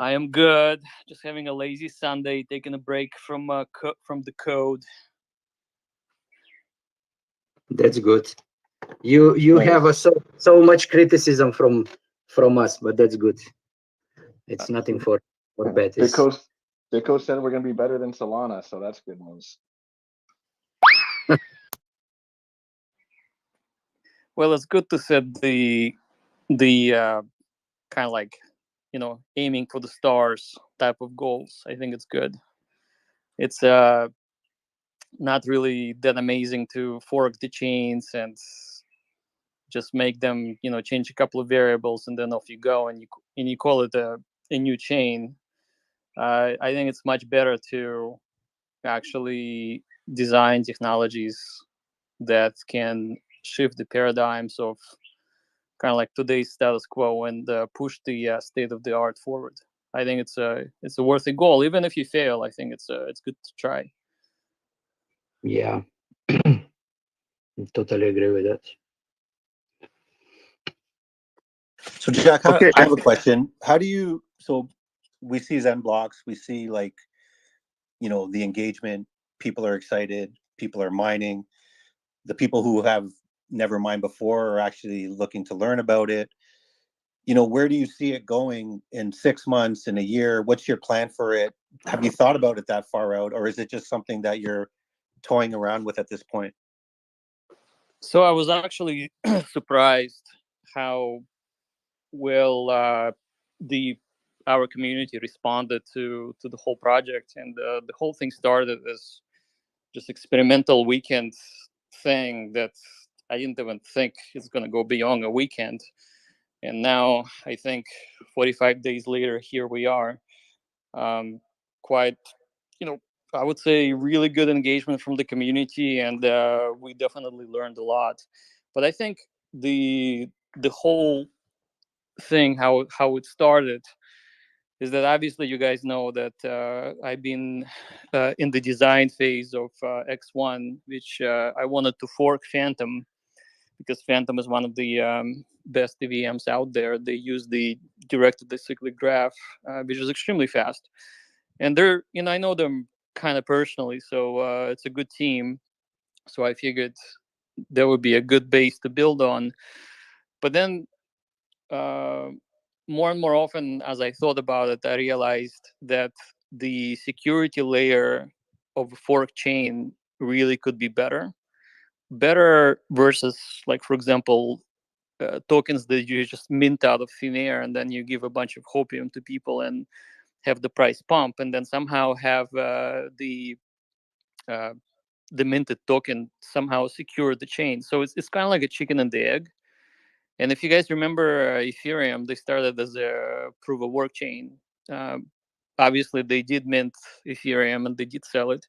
I am good. Just having a lazy Sunday, taking a break from the code. That's good. You have Nice. so much criticism from us, but that's good. It's nothing for bad. Big It's Coast, Big Coast said we're going to be better than Solana, so that's good news. Well, it's good to set the kind of like aiming for the stars type of goals. I think it's good. It's not really that amazing to fork the chains and just make them change a couple of variables and then off you go and you call it a new chain. I think it's much better to actually design technologies that can shift the paradigms of kind of like today's status quo and push the state of the art forward. I think it's a worthy goal, even if you fail. I think it's good to try. yeah. Totally agree with that. So Jack, Okay. I have a question. How do you? So we see Xenblocks, we see the engagement. People are excited. People are mining. The people who have never mined before are actually looking to learn about it. Where do you see it going in 6 months, in a year? What's your plan for it? Have you thought about it that far out, or is it just something that you're toying around with at this point? So I was actually surprised how well the our community responded to the whole project, and the whole thing started as just experimental weekend thing that I didn't even think it's going to go beyond a weekend. And now I think 45 days later, here we are. Quite, you know, I would say really good engagement from the community, and we definitely learned a lot. But I think the whole thing, how it started, is that obviously you guys know that I've been in the design phase of X1, which I wanted to fork Phantom because Phantom is one of the best EVMs out there. They use the directed acyclic graph, which is extremely fast. And I know them kind of personally, so it's a good team. So I figured there would be a good base to build on. But then uh, more and more often, as I thought about it, I realized that the security layer of a fork chain really could be better versus, like, for example, tokens that you just mint out of thin air and then you give a bunch of hopium to people and have the price pump, and then somehow have uh, the minted token somehow secure the chain. So it's kind of like a chicken and the egg. And if you guys remember Ethereum, they started as a proof of work chain. Um, Obviously, they did mint Ethereum and they did sell it,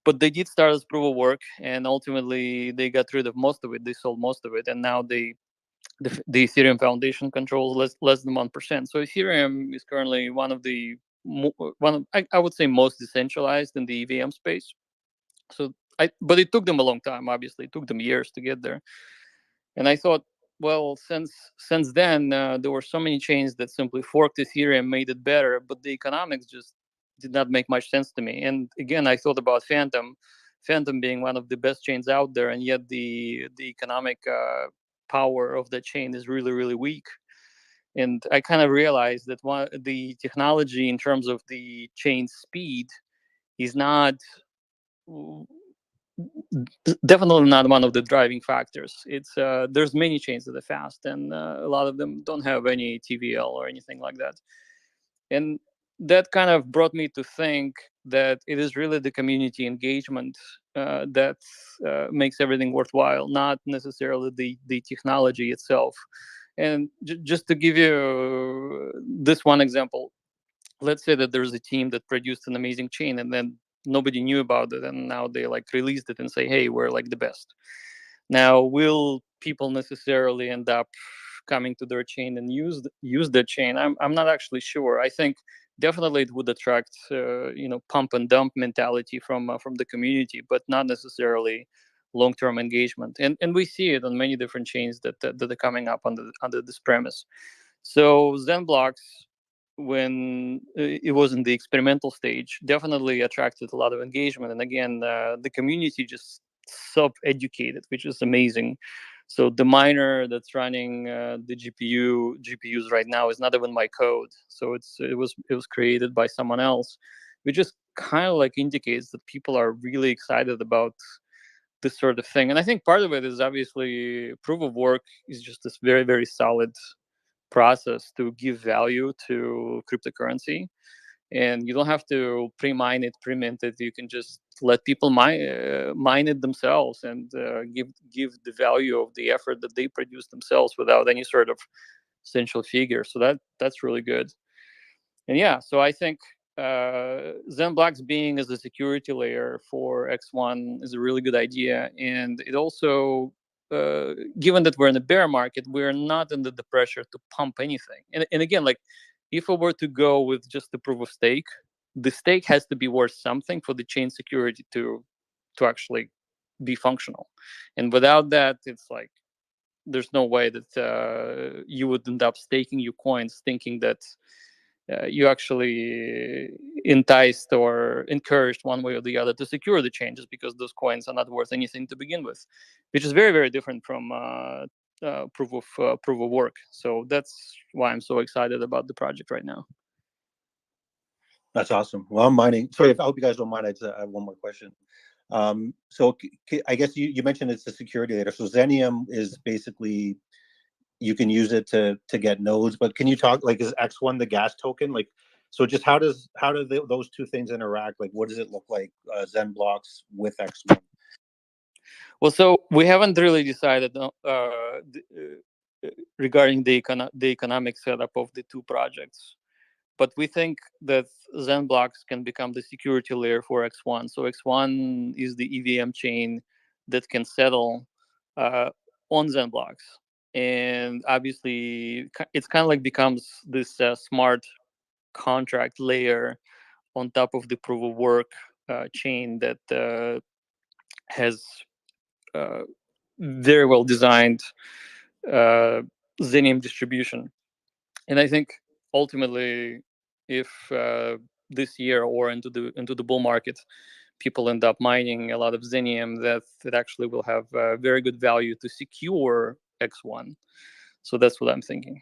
but they did start as proof of work, and ultimately they got rid of most of it. They sold most of it, and now the Ethereum Foundation controls less than 1%. So Ethereum is currently one of the I would say most decentralized in the EVM space. So but it took them a long time. Obviously, it took them years to get there. And I thought, well, since then there were so many chains that simply forked Ethereum, made it better, but the economics just did not make much sense to me. And again, I thought about Phantom being one of the best chains out there, and yet the economic power of the chain is really really weak. And I kind of realized that the technology in terms of the chain speed is not definitely not one of the driving factors. It's there's many chains that are fast, and a lot of them don't have any TVL or anything like that. And that kind of brought me to think that it is really the community engagement that makes everything worthwhile, not necessarily the technology itself. And just to give you this one example, let's say that there's a team that produced an amazing chain, and then nobody knew about it, and now they like released it and say, hey, we're like the best. Now, will people necessarily end up coming to their chain and use their chain? I'm not actually sure. I think definitely it would attract pump and dump mentality from the community, but not necessarily long-term engagement. And we see it on many different chains that are coming up under this premise. So Xenblocks when it was in the experimental stage, definitely attracted a lot of engagement. And again, the community just sub-educated, which is amazing. So the miner that's running the GPUs right now is not even my code. So it was created by someone else, which just kind of like indicates that people are really excited about this sort of thing. And I think part of it is obviously proof of work is just this very, very solid process to give value to cryptocurrency. And you don't have to pre-mine it, pre-mint it. You can just let people mine it themselves and give the value of the effort that they produce themselves without any sort of central figure. So that's really good. And yeah, so I think Xenblocks being as a security layer for X1 is a really good idea. And it also, given that we're in a bear market, we're not under the pressure to pump anything. And again, like if I were to go with just the proof of stake, the stake has to be worth something for the chain security to actually be functional. And without that, it's like there's no way that you would end up staking your coins thinking that you actually enticed or encouraged one way or the other to secure the changes, because those coins are not worth anything to begin with, which is very, very different from proof of work. So that's why I'm so excited about the project right now. That's awesome. Well, I'm mining. Sorry, I hope you guys don't mind. I have one more question. So I guess you mentioned it's a security layer. So Xenium is basically, you can use it to get nodes, but can you talk, like, is X1 the gas token? Like, so just how do those two things interact? Like, what does it look like, Xenblocks with X1? Well, so we haven't really decided regarding the economic setup of the two projects, but we think that Xenblocks can become the security layer for X1. So X1 is the EVM chain that can settle on Xenblocks. And obviously, it's kind of like becomes this smart contract layer on top of the proof of work chain that has very well designed Xenium distribution. And I think ultimately, if this year or into the bull market, people end up mining a lot of Xenium, that actually will have very good value to secure X1. So that's what I'm thinking.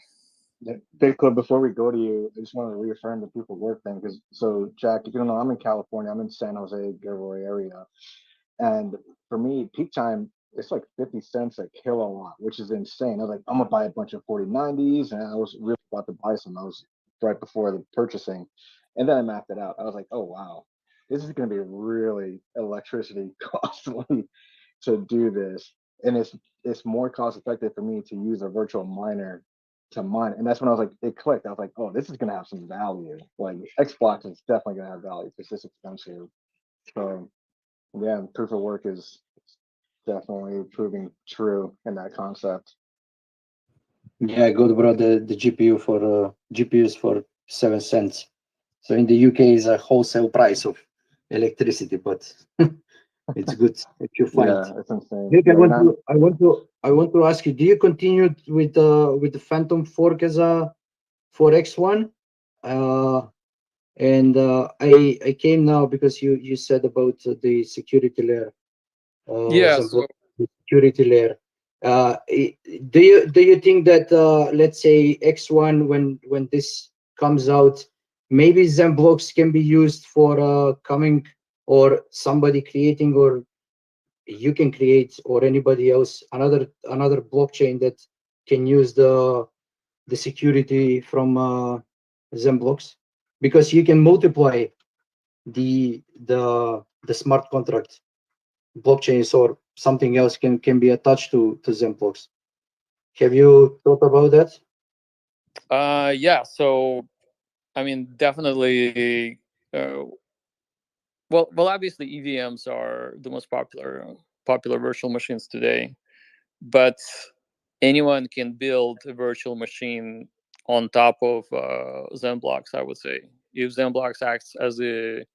Big Club, before we go to you, I just wanted to reaffirm the proof of work thing. Because, so Jack, if you don't know, I'm in California. I'm in San Jose, Gilroy area. And for me, peak time, it's like 50 cents a kilowatt, which is insane. I was like, I'm gonna buy a bunch of 4090s, and I was really about to buy some. I was right before the purchasing, and then I mapped it out. I was like, oh wow, this is gonna be really electricity costly to do this, and it's more cost effective for me to use a virtual miner to mine. And that's when I was like, it clicked. I was like, oh, this is gonna have some value. Like Xbox is definitely gonna have value because it's expensive. So yeah, proof of work is definitely proving true in that concept. Yeah, good, bro. The GPUs for 7 cents. So in the UK is a wholesale price of electricity, but it's good if you find. Yeah, it's insane. Nick, Yeah, I want to ask you, do you continue with the Phantom fork as a for X1? And I came now because you said about the security layer. Yeah. The security layer. Do you think that let's say X1 when this comes out, maybe Xenblocks can be used for coming, or somebody creating, or you can create, or anybody else, another blockchain that can use the security from Xenblocks, because you can multiply the smart contract blockchains, or something else can be attached to Xenblocks. Have you thought about that? Yeah. So I mean, definitely. Well, obviously EVMs are the most popular virtual machines today, but anyone can build a virtual machine on top of Xenblocks. I would say if Xenblocks acts as a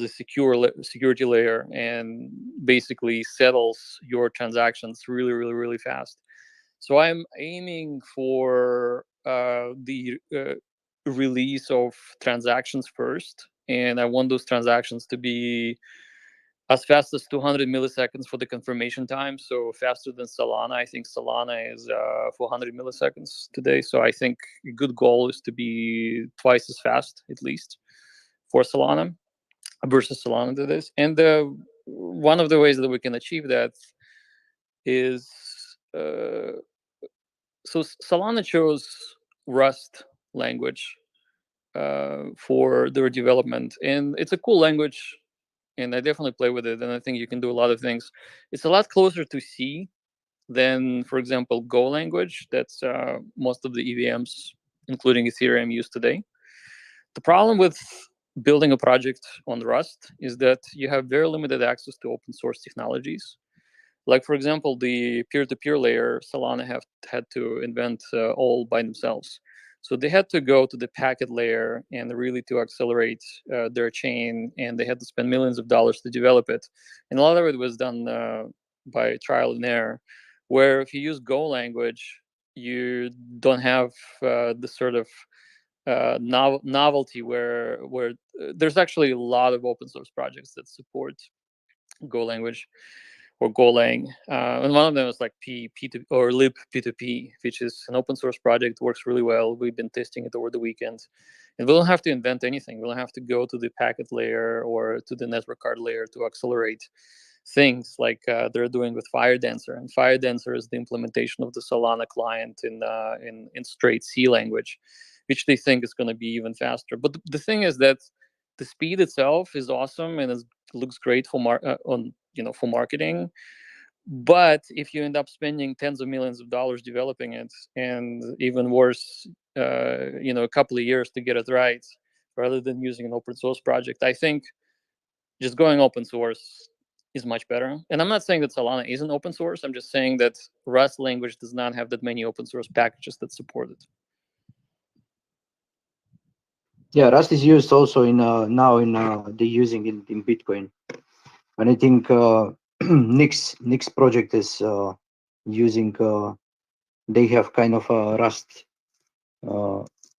security layer and basically settles your transactions really, really, really fast. So I'm aiming for the release of transactions first, and I want those transactions to be as fast as 200 milliseconds for the confirmation time, so faster than Solana. I think Solana is 400 milliseconds today, so I think a good goal is to be twice as fast, at least, for Solana versus Solana to this. And one of the ways that we can achieve that is so Solana chose Rust language for their development, and it's a cool language, and I definitely play with it, and I think you can do a lot of things. It's a lot closer to C than, for example, Go language. That's most of the EVMs, including Ethereum, use today. The problem with building a project on Rust is that you have very limited access to open source technologies. Like, for example, the peer-to-peer layer, Solana had to invent all by themselves. So they had to go to the packet layer and really to accelerate their chain, and they had to spend millions of dollars to develop it. And a lot of it was done by trial and error, where if you use Go language, you don't have the sort of novelty where there's actually a lot of open source projects that support Go language or Golang, and one of them is like P2 or lib P2P, which is an open source project, works really well. We've been testing it over the weekend, and we don't have to invent anything. We don't have to go to the packet layer or to the network card layer to accelerate things like they're doing with FireDancer. And FireDancer is the implementation of the Solana client in straight C language, which they think is going to be even faster. But the thing is that the speed itself is awesome and it looks great for for marketing. But if you end up spending tens of millions of dollars developing it, and even worse, a couple of years to get it right, rather than using an open source project, I think just going open source is much better. And I'm not saying that Solana isn't open source. I'm just saying that Rust language does not have that many open source packages that support it. Yeah, Rust is used also in now in the using in Bitcoin, and I think Nix project is using. They have kind of a Rust,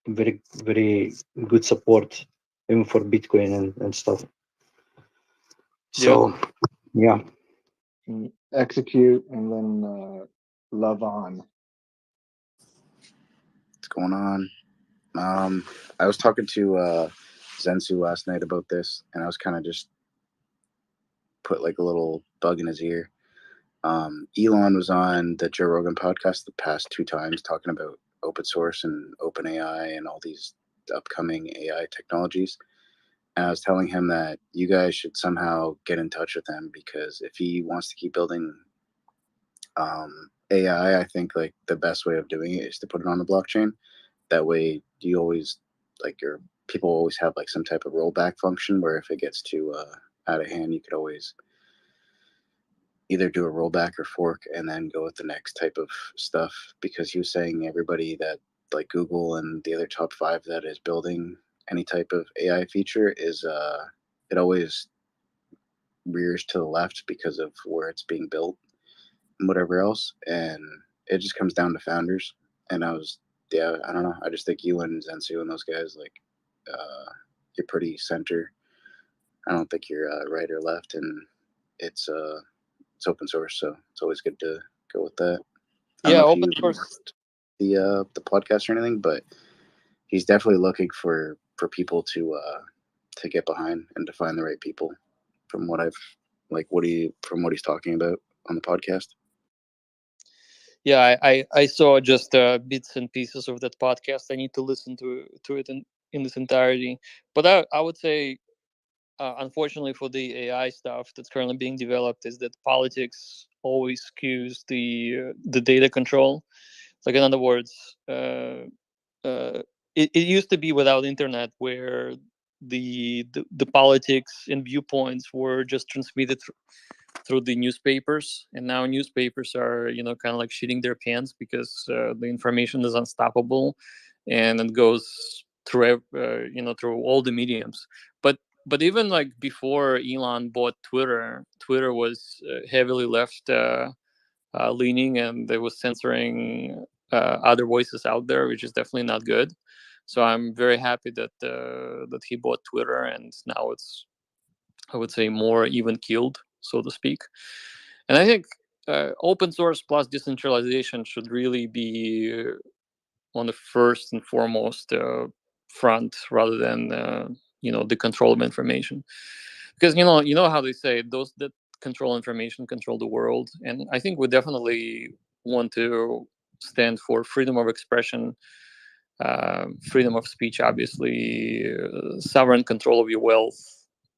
very very good support even for Bitcoin and stuff. So yeah. Execute and then love on. What's going on? I was talking to Zensu last night about this, and I was kind of just put like a little bug in his ear. Elon was on the Joe Rogan podcast the past 2 times talking about open source and open AI and all these upcoming AI technologies. And I was telling him that you guys should somehow get in touch with him, because if he wants to keep building AI, I think like the best way of doing it is to put it on the blockchain. That way you always like your people always have like some type of rollback function where if it gets too out of hand, you could always either do a rollback or fork and then go with the next type of stuff. Because he was saying everybody that like Google and the other top 5 that is building any type of AI feature is it always rears to the left because of where it's being built and whatever else, and it just comes down to founders. And I don't know, I just think you and Zensu and those guys, like you're pretty center. I don't think you're right or left, and it's open source, so it's always good to go with that. I don't know if open you source. watched the podcast or anything, but he's definitely looking for people to get behind and to find the right people. From what from what he's talking about on the podcast. Yeah, I saw just bits and pieces of that podcast. I need to listen to it in its entirety. But I would say, unfortunately for the AI stuff that's currently being developed, is that politics always skews the data control. Like, in other words, it used to be without internet, where the politics and viewpoints were just transmitted through the newspapers, and now newspapers are kind of like shitting their pants because the information is unstoppable, and it goes through through all the mediums. But even like before Elon bought Twitter was heavily left leaning, and they was censoring other voices out there, which is definitely not good. So I'm very happy that that he bought Twitter, and now it's, I would say, more even keeled, so to speak. And I think open source plus decentralization should really be on the first and foremost front, rather than the control of information, because you know how they say those that control information control the world. And I think we definitely want to stand for freedom of expression, freedom of speech, obviously, sovereign control of your wealth,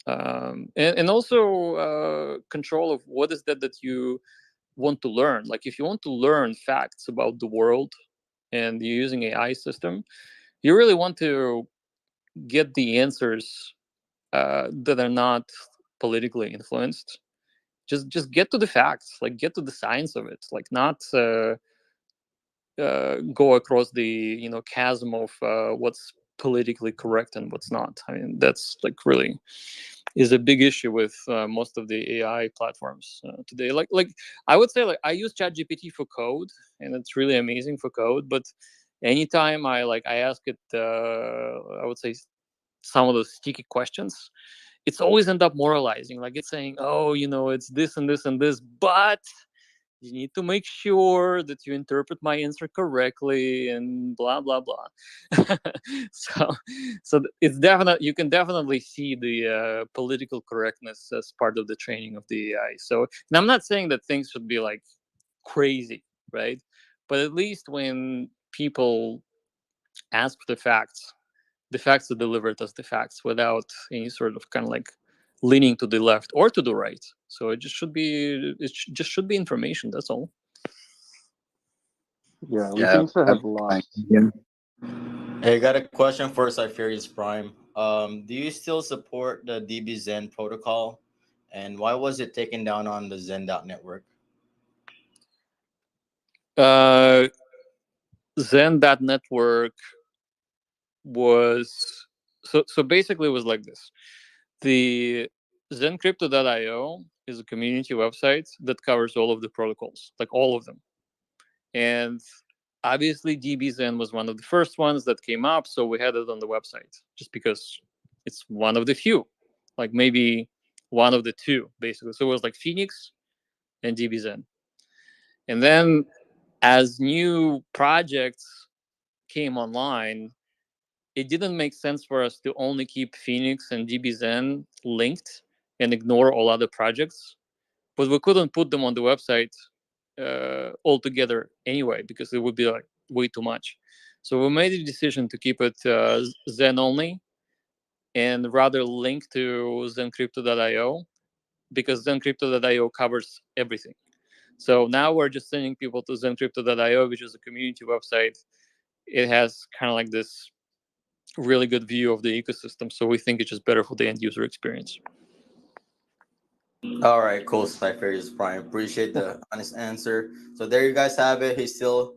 and also control of what is that you want to learn. Like if you want to learn facts about the world and you're using AI system, you really want to get the answers that are not politically influenced. Just get to the facts, like get to the science of it, like not go across the chasm of what's politically correct and what's not. I mean, that's like really is a big issue with most of the AI platforms today. Like I would say, like I use ChatGPT for code, and it's really amazing for code. But anytime I ask it, I would say some of those sticky questions, it's always end up moralizing. Like it's saying, oh, it's this and this and this, but you need to make sure that you interpret my answer correctly and blah blah blah. so it's definite, you can definitely see the political correctness as part of the training of the AI. So, and I'm not saying that things should be like crazy, right? But at least when people ask for the facts are delivered as the facts without any sort of kind of like leaning to the left or to the right. So it just should be, just should be information. That's all. Yeah, we Yeah. seem to have lost. Hey, I got a question for Cypherius Prime. Do you still support the DBZen protocol? And why was it taken down on the Zen.network? Zen.network was, so basically it was like this. The zencrypto.io is a community website that covers all of the protocols, like all of them. And obviously DBZen was one of the first ones that came up, so we had it on the website just because it's one of the few, like maybe one of the two, basically. So it was like Phoenix and DBZen. And then as new projects came online, it didn't make sense for us to only keep Phoenix and DBZen linked and ignore all other projects, but we couldn't put them on the website altogether anyway, because it would be like way too much. So we made a decision to keep it Zen only, and rather link to zencrypto.io, because zencrypto.io covers everything. So now we're just sending people to zencrypto.io, which is a community website. It has kind of like this really good view of the ecosystem, so we think it's just better for the end user experience. All right, cool, Cypherius Prime. Appreciate the honest answer. So there you guys have it. He still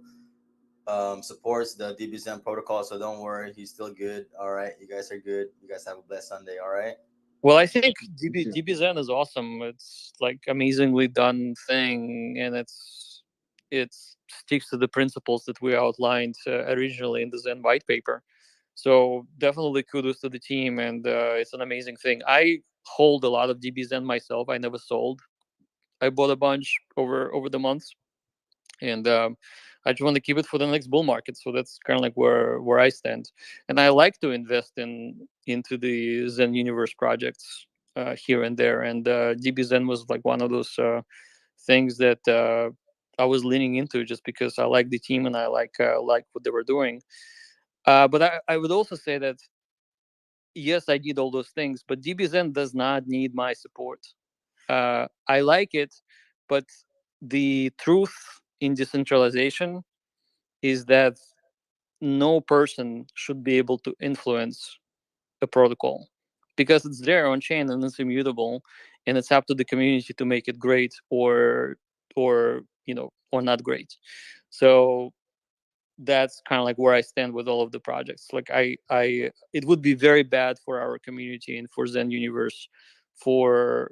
supports the DBZen protocol, so don't worry. He's still good. All right, you guys are good. You guys have a blessed Sunday. All right. Well, I think DBZen is awesome. It's like amazingly done thing, and it sticks to the principles that we outlined originally in the Zen white paper. So definitely kudos to the team, and it's an amazing thing. I hold a lot of DBZen myself. I never sold. I bought a bunch over the months, and I just want to keep it for the next bull market. So that's kind of like where I stand, and I like to invest into the Zen Universe projects here and there. And DBZen was like one of those things that I was leaning into just because I like the team and I like what they were doing. But I would also say that yes, I did all those things, but DBZen does not need my support. I like it, but the truth in decentralization is that no person should be able to influence a protocol, because it's there on chain and it's immutable, and it's up to the community to make it great or not great. So that's kind of like where I stand with all of the projects. Like it would be very bad for our community and for Zen Universe for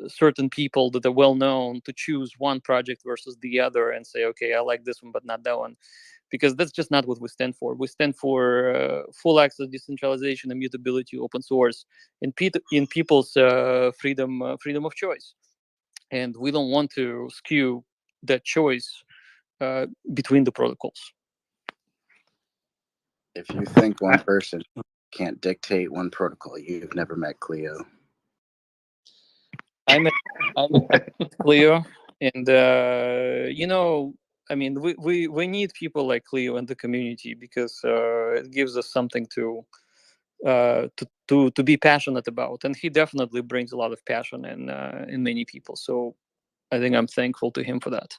certain people that are well known to choose one project versus the other and say, okay, I like this one but not that one, because that's just not what we stand for. We stand for full access, decentralization, immutability, open source, and in people's freedom of choice. And we don't want to skew that choice between the protocols. If you think one person can't dictate one protocol, you've never met Clio. I'm Cleo, and I mean, we need people like Cleo in the community, because it gives us something to be passionate about, and he definitely brings a lot of passion in many people. So I think I'm thankful to him for that.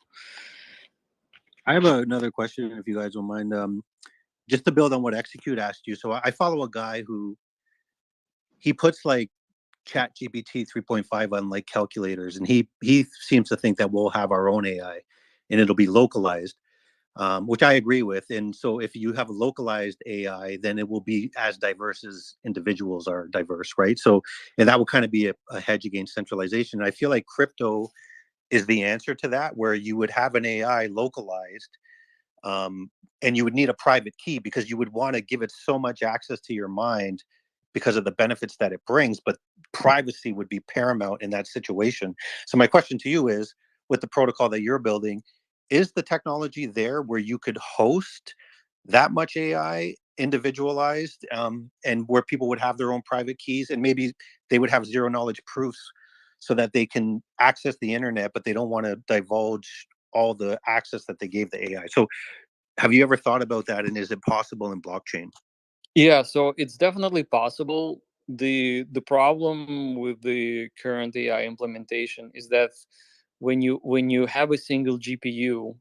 I have another question, if you guys don't mind. Just to build on what Execute asked you. So I follow a guy who he puts like Chat GPT 3.5 on like calculators, and he seems to think that we'll have our own AI, and it'll be localized, which I agree with. And so if you have a localized AI, then it will be as diverse as individuals are diverse, right? So, and that will kind of be a hedge against centralization. And I feel like crypto is the answer to that, where you would have an AI localized, and you would need a private key, because you would want to give it so much access to your mind because of the benefits that it brings, but privacy would be paramount in that situation. So my question to you is, with the protocol that you're building, is the technology there where you could host that much AI individualized, and where people would have their own private keys, and maybe they would have zero knowledge proofs so that they can access the internet, but they don't want to divulge all the access that they gave the AI? So have you ever thought about that, and is it possible in blockchain? Yeah, so it's definitely possible. The problem with the current AI implementation is that when you have a single GPU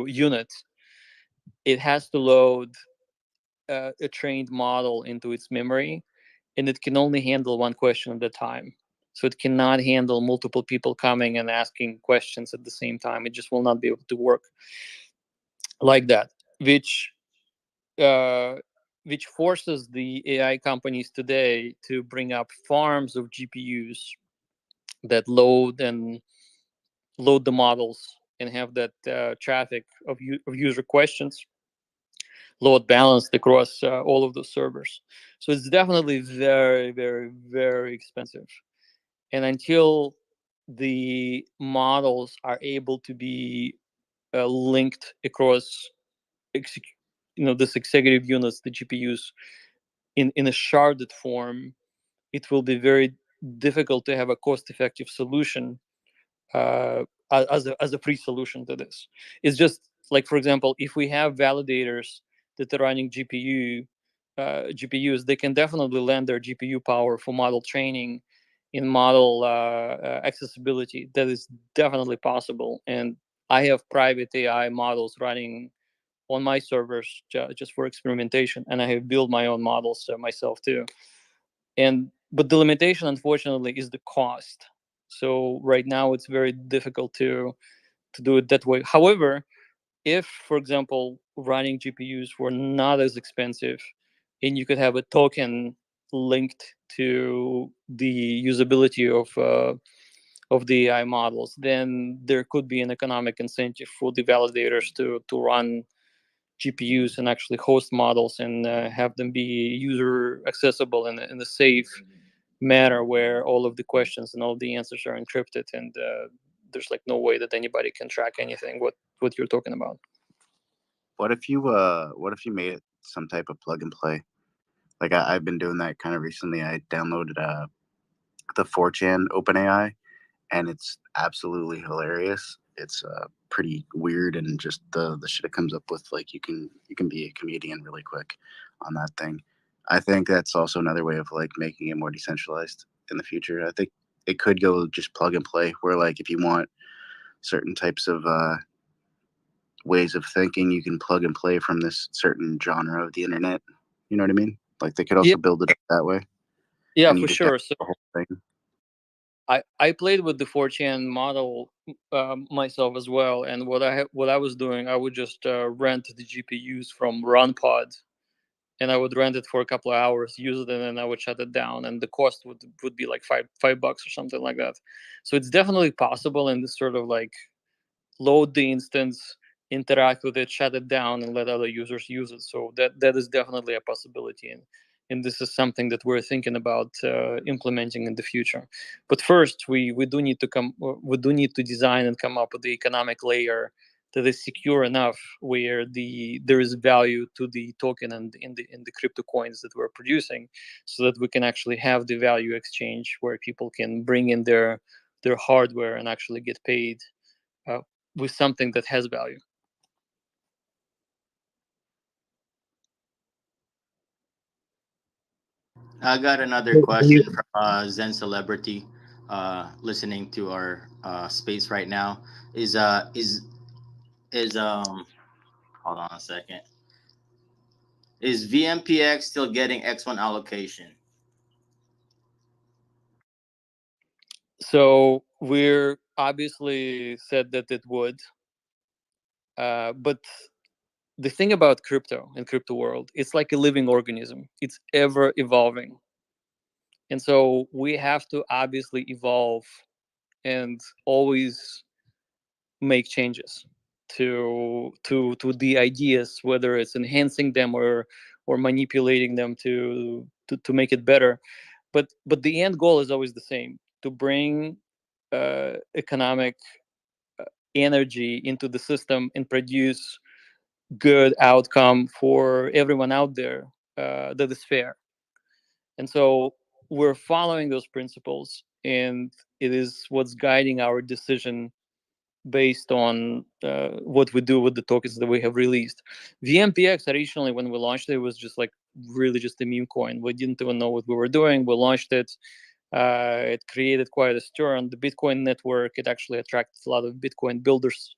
unit, it has to load a trained model into its memory, and it can only handle one question at a time. So it cannot handle multiple people coming and asking questions at the same time. It just will not be able to work like that, uh, which forces the AI companies today to bring up farms of GPUs that load the models and have that traffic of user questions load balanced across all of those servers. So it's definitely very, very, very expensive. And until the models are able to be linked across this executive units, the GPUs, in a sharded form, it will be very difficult to have a cost-effective solution uh, as a free solution to this. It's just like, for example, if we have validators that are running GPUs, they can definitely lend their GPU power for model training in model accessibility. That is definitely possible. And I have private AI models running on my servers just for experimentation, and I have built my own models myself too. But the limitation, unfortunately, is the cost. So right now it's very difficult to do it that way. However, if, for example, running GPUs were not as expensive, and you could have a token linked to the usability of the AI models, then there could be an economic incentive for the validators to run GPUs and actually host models and have them be user accessible in a safe manner, where all of the questions and all of the answers are encrypted, and there's like no way that anybody can track anything what you're talking about. What if you made it some type of plug and play? Like I've been doing that kind of recently. I downloaded the 4chan OpenAI, and it's absolutely hilarious. It's pretty weird, and just the shit it comes up with. Like you can be a comedian really quick on that thing. I think that's also another way of like making it more decentralized in the future. I think it could go just plug and play, where like if you want certain types of ways of thinking, you can plug and play from this certain genre of the internet. You know what I mean? Like they could also build it up that way. Yeah, and you for just sure. So the whole thing. I played with the 4chan model myself as well, and what I was doing, I would just rent the GPUs from RunPod, and I would rent it for a couple of hours, use it, and then I would shut it down, and the cost would be like $5 or something like that. So it's definitely possible in this sort of like load the instance, interact with it, shut it down, and let other users use it. So that is definitely a possibility, and this is something that we're thinking about implementing in the future. But first, we do need to design and come up with the economic layer that is secure enough, where there is value to the token and in the crypto coins that we're producing, so that we can actually have the value exchange where people can bring in their hardware and actually get paid with something that has value. I got another question from Zen Celebrity, listening to our space right now. Is hold on a second. Is VMPX still getting X1 allocation? So we're obviously said that it would, but the thing about crypto and crypto world, it's like a living organism. It's ever evolving, and so we have to obviously evolve and always make changes to the ideas, whether it's enhancing them or manipulating them to make it better. But the end goal is always the same: to bring economic energy into the system and produce good outcome for everyone out there that is fair. And so we're following those principles, and it is what's guiding our decision based on what we do with the tokens that we have released. VMPX originally, when we launched it, was just like really just a meme coin. We didn't even know what we were doing. We launched it. It created quite a stir on the Bitcoin network. It actually attracted a lot of Bitcoin builders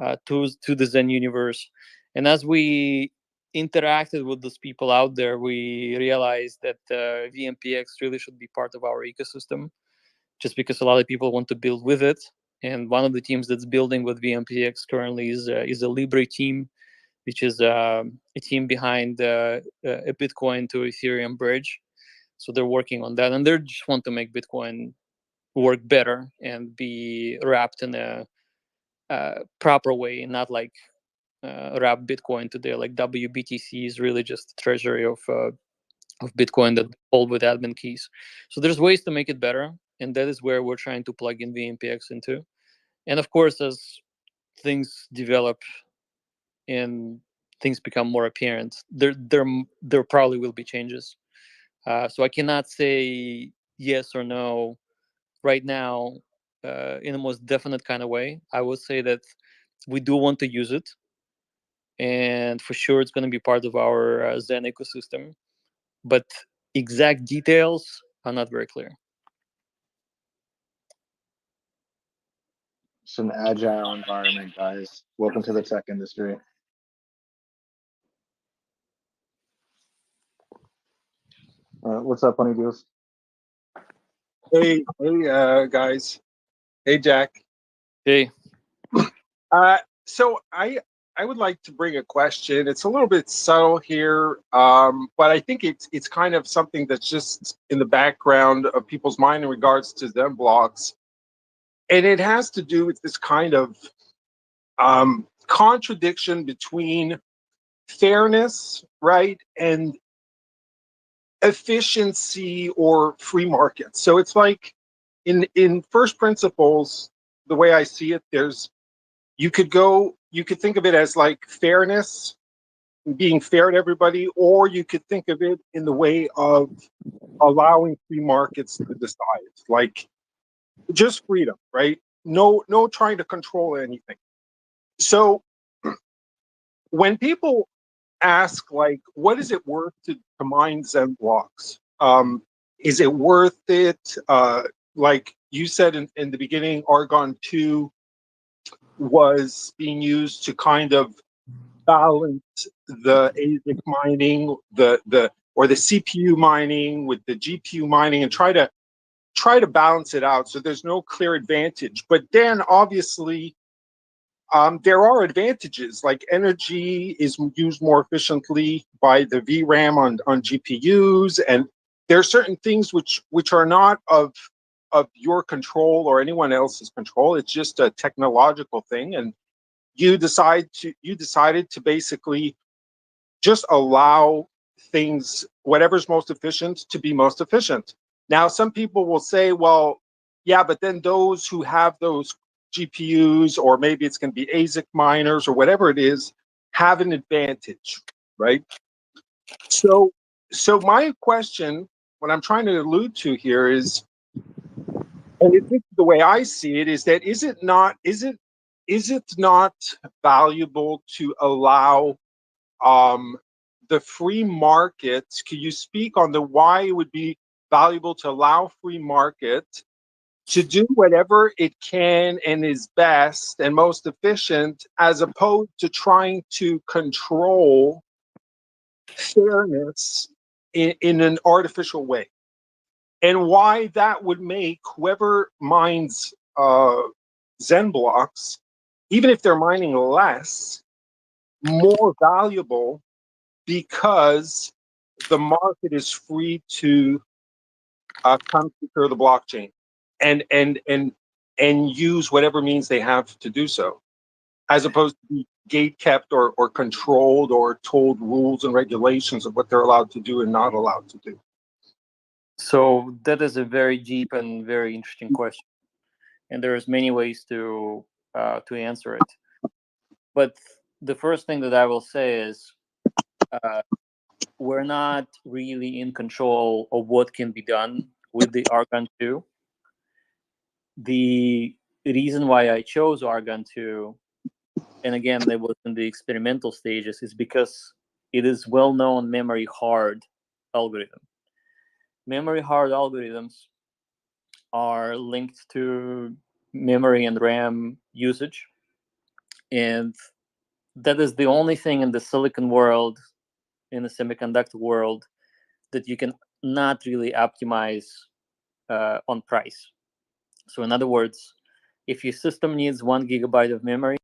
to the Zen universe. And as we interacted with those people out there, we realized that VMPX really should be part of our ecosystem, just because a lot of people want to build with it. And one of the teams that's building with VMPX currently is a Libre team, which is a team behind a Bitcoin to Ethereum bridge. So they're working on that, and they just want to make Bitcoin work better and be wrapped in a proper way, not like wrap Bitcoin today. Like WBTC is really just a treasury of Bitcoin that hold with admin keys. So there's ways to make it better, and that is where we're trying to plug in VMPX into. And of course, as things develop and things become more apparent, there probably will be changes. So I cannot say yes or no right now in the most definite kind of way. I would say that we do want to use it, and for sure it's going to be part of our Zen ecosystem. But exact details are not very clear. It's an agile environment, guys. Welcome to the tech industry. What's up, Honeydews? Hey, guys. Hey, Jack. Hey, So I would like to bring a question. It's a little bit subtle here, but I think it's kind of something that's just in the background of people's mind in regards to Xenblocks, and it has to do with this kind of contradiction between fairness, right, and efficiency or free market. So it's like in first principles, the way I see it, you could think of it as like fairness, being fair to everybody, or you could think of it in the way of allowing free markets to decide, like just freedom, right? No trying to control anything. So when people ask, like, what is it worth to mine Xenblocks? Is it worth it? Like you said in the beginning, Argon 2 was being used to kind of balance the ASIC mining, or the CPU mining with the GPU mining, and try to balance it out so there's no clear advantage. But then obviously there are advantages, like energy is used more efficiently by the VRAM on GPUs, and there are certain things which are not of your control or anyone else's control. It's just a technological thing, and you decided to basically just allow things, whatever's most efficient, to be most efficient. Now, some people will say, well, yeah, but then those who have those GPUs, or maybe it's going to be ASIC miners or whatever it is, have an advantage, right? So my question, what I'm trying to allude to here is, and it's the way I see it, is that is it not valuable to allow the free market? Can you speak on the why it would be valuable to allow free market to do whatever it can and is best and most efficient, as opposed to trying to control fairness in an artificial way? And why that would make whoever mines Xenblocks, even if they're mining less, more valuable, because the market is free to come secure the blockchain and use whatever means they have to do so, as opposed to be gate kept or controlled or told rules and regulations of what they're allowed to do and not allowed to do. So that is a very deep and very interesting question, and there's many ways to answer it. But the first thing that I will say is, we're not really in control of what can be done with the Argon 2. The reason why I chose Argon 2, and again, it was in the experimental stages, is because it is well-known memory hard algorithm. Memory hard algorithms are linked to memory and RAM usage, and that is the only thing in the silicon world, in the semiconductor world, that you can not really optimize on price. So in other words, if your system needs 1 gigabyte of memory,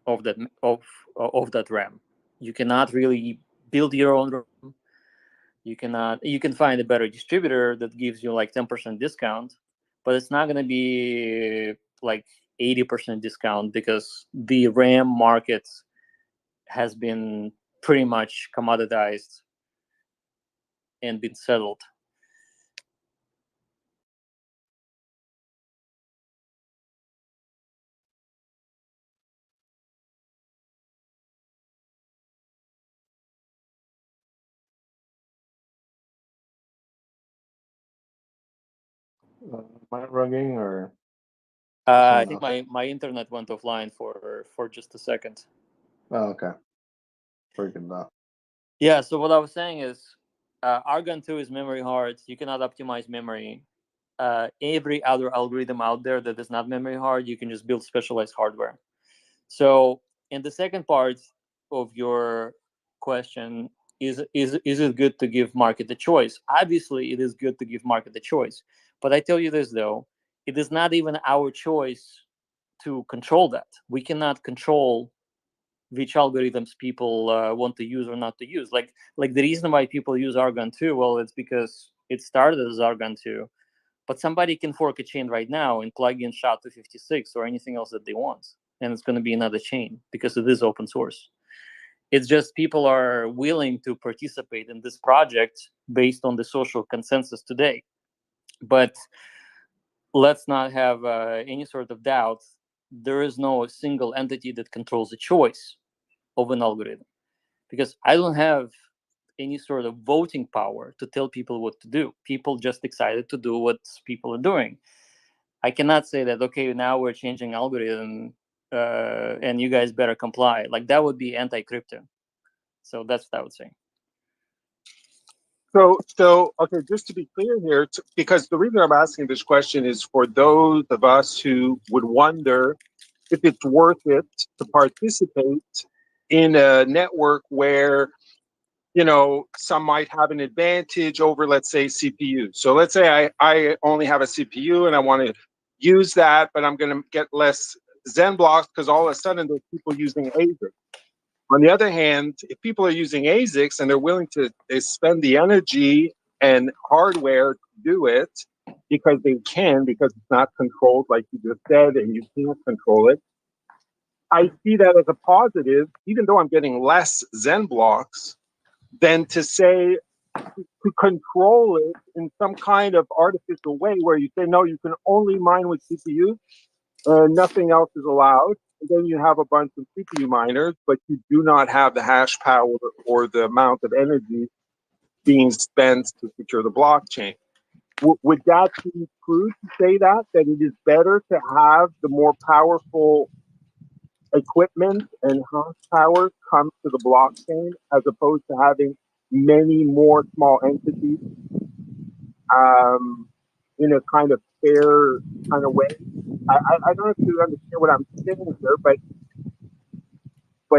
of that RAM, you cannot really build your own RAM. You can find a better distributor that gives you like 10% discount, but it's not going to be like 80% discount, because the RAM market has been pretty much commoditized and been settled. Am I rugging or? I think my internet went offline for just a second. Oh, okay. Freaking out. Yeah, so what I was saying is, Argon 2 is memory hard. You cannot optimize memory. Every other algorithm out there that is not memory hard, you can just build specialized hardware. So, in the second part of your question, is it good to give market the choice? Obviously, it is good to give market the choice. But I tell you this, though, it is not even our choice to control that. We cannot control which algorithms people want to use or not to use. Like the reason why people use Argon 2, well, it's because it started as Argon 2, but somebody can fork a chain right now and plug in SHA-256 or anything else that they want, and it's going to be another chain because it is open source. It's just people are willing to participate in this project based on the social consensus today. But let's not have any sort of doubt. There is no single entity that controls the choice of an algorithm, because I don't have any sort of voting power to tell people what to do. People just decided to do what people are doing. I cannot say that, okay, now we're changing algorithm and you guys better comply. Like, that would be anti-crypto. So that's what I would say. So okay, just to be clear here, because the reason I'm asking this question is for those of us who would wonder if it's worth it to participate in a network where, you know, some might have an advantage over, let's say, CPU. So let's say I only have a CPU and I want to use that, but I'm going to get less Xenblocks because all of a sudden there's people using ASICs. On the other hand, if people are using ASICs and they're willing to spend the energy and hardware to do it, because they can, because it's not controlled like you just said, and you can't control it. I see that as a positive, even though I'm getting less Xenblocks, than to say to control it in some kind of artificial way where you say, no, you can only mine with CPU and nothing else is allowed. And then you have a bunch of CPU miners, but you do not have the hash power or the amount of energy being spent to secure the blockchain. Would that be true to say that it is better to have the more powerful equipment and hash power come to the blockchain as opposed to having many more small entities in a kind of fair kind of way? I don't know if you understand what I'm saying here, but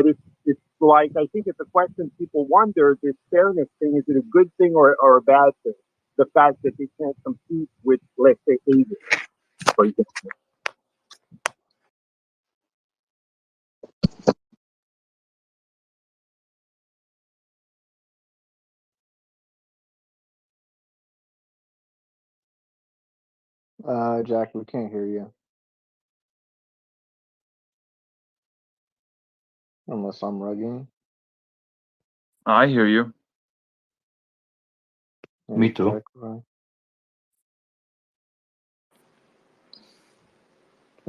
it's like, I think it's a question people wonder, this fairness thing, is it a good thing or a bad thing? The fact that they can't compete with, let's say, Asia, for example. Jack, we can't hear you. Unless I'm rugging. I hear you. Me too. Jack,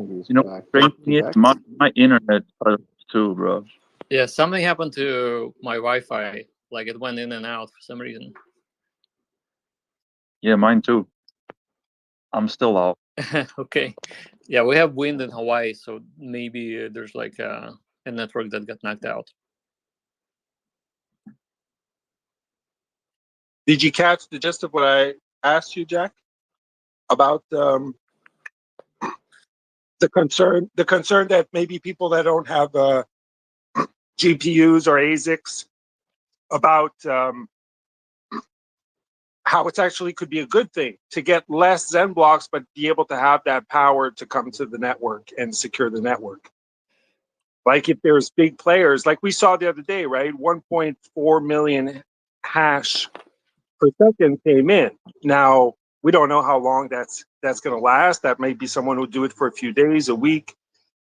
You know, strange thing is my internet too, bro. Yeah, something happened to my Wi-Fi. Like it went in and out for some reason. Yeah, mine too. I'm still out. Okay. Yeah, we have wind in Hawaii, so maybe there's like a network that got knocked out. Did you catch the gist of what I asked you, Jack, about the concern that maybe people that don't have GPUs or ASICs, about how it's actually could be a good thing to get less Xenblocks, but be able to have that power to come to the network and secure the network. Like if there's big players, like we saw the other day, right? 1.4 million hash per second came in. Now, we don't know how long that's going to last. That may be someone who do it for a few days, a week.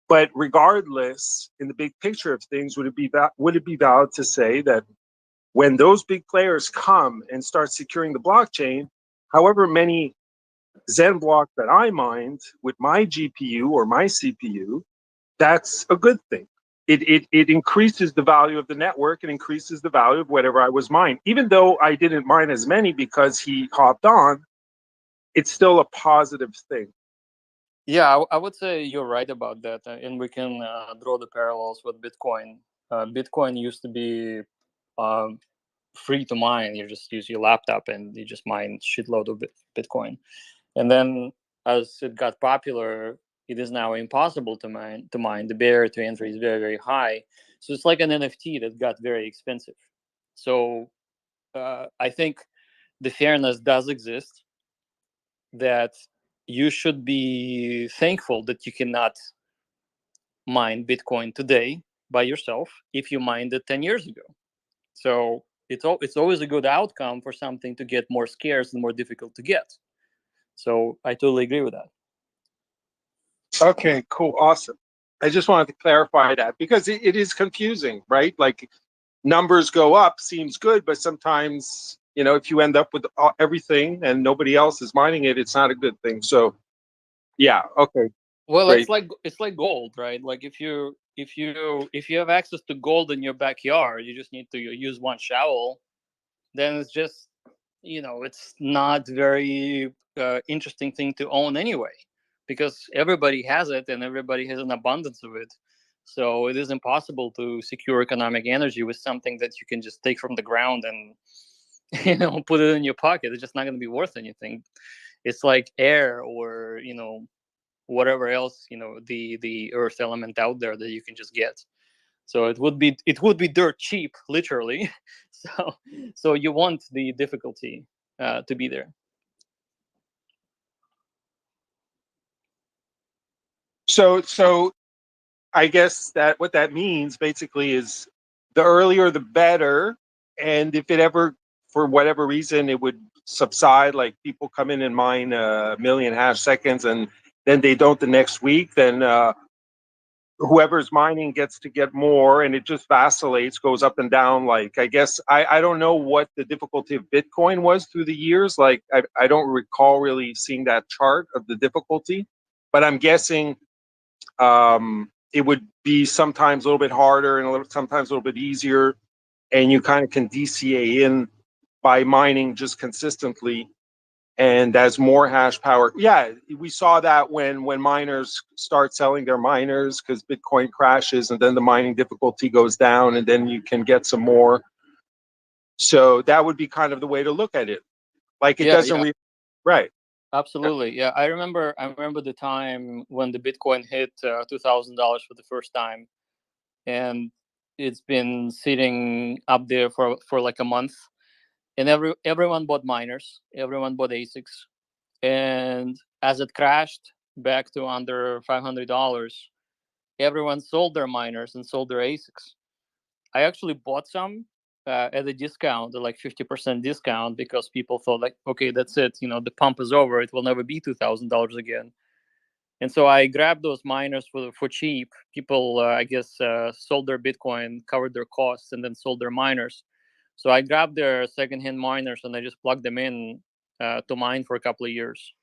But regardless, in the big picture of things, would it be valid to say that when those big players come and start securing the blockchain, however many Xenblocks that I mined with my GPU or my CPU, that's a good thing. It increases the value of the network and increases the value of whatever I was mining. Even though I didn't mine as many because he hopped on, it's still a positive thing. Yeah, I would say you're right about that, and we can draw the parallels with Bitcoin. Bitcoin used to be free to mine. You just use your laptop and you just mine shitload of Bitcoin, and then as it got popular, it is now impossible to mine. The barrier to entry is very, very high. So it's like an NFT that got very expensive. So I think the fairness does exist, that you should be thankful that you cannot mine Bitcoin today by yourself if you mined it 10 years ago. So it's always a good outcome for something to get more scarce and more difficult to get. So I totally agree with that. Okay, cool, awesome. I just wanted to clarify that because it is confusing, right? Like numbers go up, seems good, but sometimes, you know, if you end up with everything and nobody else is mining it, it's not a good thing. So yeah, okay. Well, Great. it's like gold, right? Like if you have access to gold in your backyard, you just need to use one shovel. Then it's just, it's not very interesting thing to own anyway, because everybody has it and everybody has an abundance of it. So it is impossible to secure economic energy with something that you can just take from the ground and put it in your pocket. It's just not going to be worth anything. It's like air or whatever else, the earth element out there that you can just get. So it would be dirt cheap, literally. So you want the difficulty to be there. So I guess that what that means basically is the earlier the better. And if it ever, for whatever reason, it would subside, like people come in and mine a million hash seconds and then they don't the next week, then whoever's mining gets to get more, and it just vacillates, goes up and down. Like, I guess I don't know what the difficulty of Bitcoin was through the years. Like, I don't recall really seeing that chart of the difficulty, but I'm guessing it would be sometimes a little bit harder and sometimes a little bit easier, and you kind of can DCA in by mining just consistently. And as more hash power, yeah, we saw that when miners start selling their miners because Bitcoin crashes, and then the mining difficulty goes down, and then you can get some more. So that would be kind of the way to look at it. Like, it doesn't right. Absolutely, yeah. I remember the time when the Bitcoin hit $2,000 for the first time, and it's been sitting up there for like a month. And everyone bought miners, everyone bought ASICs, and as it crashed back to under $500, everyone sold their miners and sold their ASICs. I actually bought some at a discount, like 50% discount, because people thought like, okay, that's it. You know, the pump is over. It will never be $2,000 again. And so I grabbed those miners for cheap. People, I guess, sold their Bitcoin, covered their costs, and then sold their miners. So I grabbed their secondhand miners and I just plugged them in to mine for a couple of years,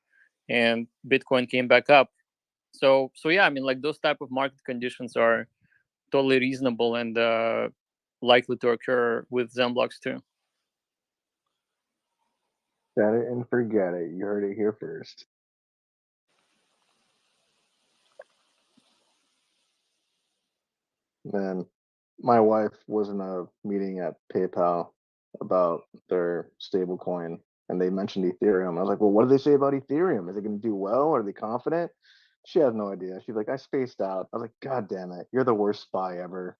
and Bitcoin came back up. So yeah, I mean, like, those type of market conditions are totally reasonable and likely to occur with Xenblocks too. Set it and forget it. You heard it here first. Man, my wife was in a meeting at PayPal about their stable coin, and they mentioned Ethereum. I was like, well, what do they say about Ethereum? Is it going to do well? Are they confident? She has no idea. She's like, I spaced out. I was like, God damn it. You're the worst spy ever.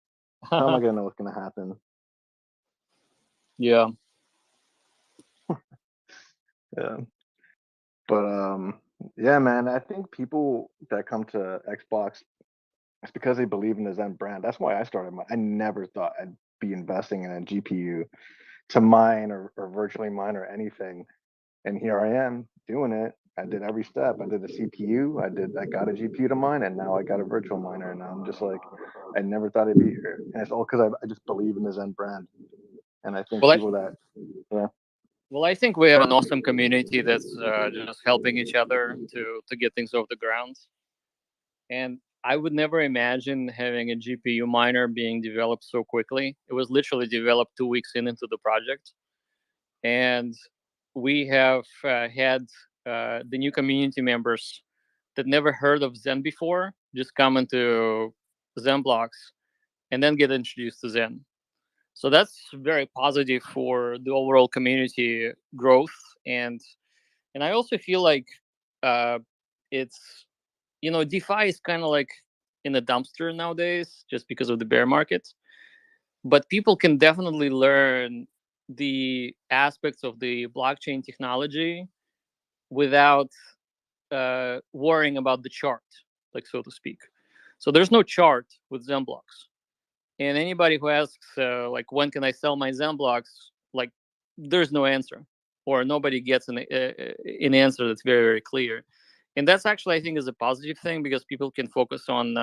How am I going to know what's going to happen? Yeah. Yeah. But yeah, man, I think people that come to Xbox, it's because they believe in the Zen brand. That's why I started. I never thought I'd be investing in a GPU to mine or virtually mine or anything. And here I am doing it. I did every step. I did the CPU. I got a GPU to mine, and now I got a virtual miner. And I'm just like, I never thought I'd be here. And it's all because I just believe in the Zen brand. And I think people that, yeah. Well, I think we have an awesome community that's just helping each other to get things off the ground. And I would never imagine having a GPU miner being developed so quickly. It was literally developed 2 weeks into the project. And we have had the new community members that never heard of Zen before just come into Xenblocks and then get introduced to Zen. So that's very positive for the overall community growth. And I also feel like it's, you know, DeFi is kind of like in a dumpster nowadays just because of the bear market. But people can definitely learn the aspects of the blockchain technology without worrying about the chart, like, so to speak. So there's no chart with Xenblocks. And anybody who asks, like, when can I sell my Xenblocks, like, there's no answer, or nobody gets an answer that's very, very clear. And that's actually, I think, is a positive thing, because people can focus on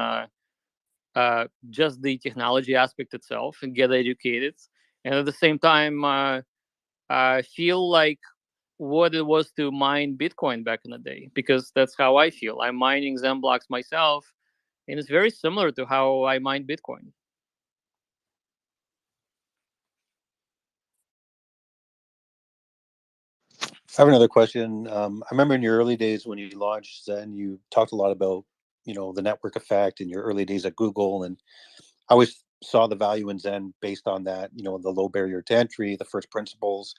just the technology aspect itself and get educated, and at the same time feel like what it was to mine Bitcoin back in the day, because that's how I feel. I'm mining Xenblocks myself, and it's very similar to how I mined Bitcoin. I have another question. I remember in your early days when you launched Zen, you talked a lot about, you know, the network effect in your early days at Google, and I always saw the value in Zen based on that, you know, the low barrier to entry, the first principles.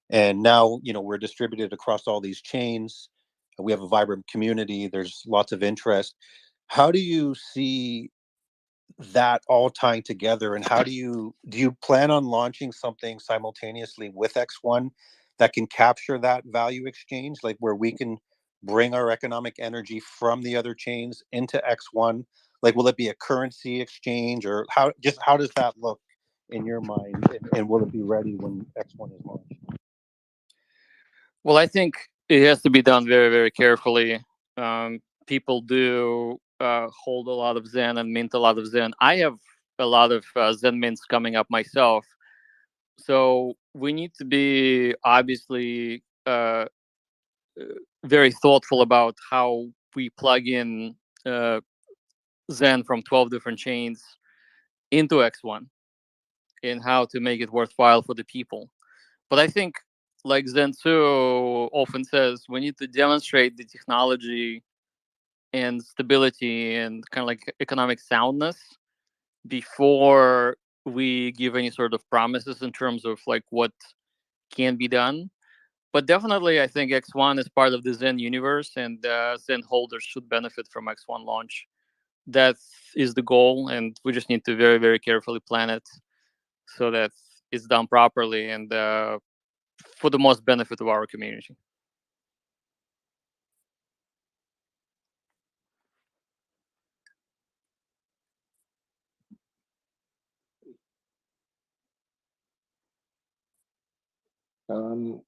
And now, you know, we're distributed across all these chains. We have a vibrant community. There's lots of interest. How do you see that all tying together, and how do you plan on launching something simultaneously with X1 that can capture that value exchange, like where we can bring our economic energy from the other chains into X1? Like, will it be a currency exchange, or how does that look in your mind, and will it be ready when X1 is launched? Well, I think it has to be done very, very carefully. People do hold a lot of Zen and mint a lot of Zen. I have a lot of Zen mints coming up myself. So we need to be obviously very thoughtful about how we plug in uh, Zen from 12 different chains into X1 and how to make it worthwhile for the people. But I think, like Zen 2 often says, we need to demonstrate the technology and stability and kind of like economic soundness before we give any sort of promises in terms of like what can be done. But definitely, I think X1 is part of the Zen universe, and Zen holders should benefit from X1 launch. That is the goal, and we just need to very, very carefully plan it so that it's done properly and for the most benefit of our community.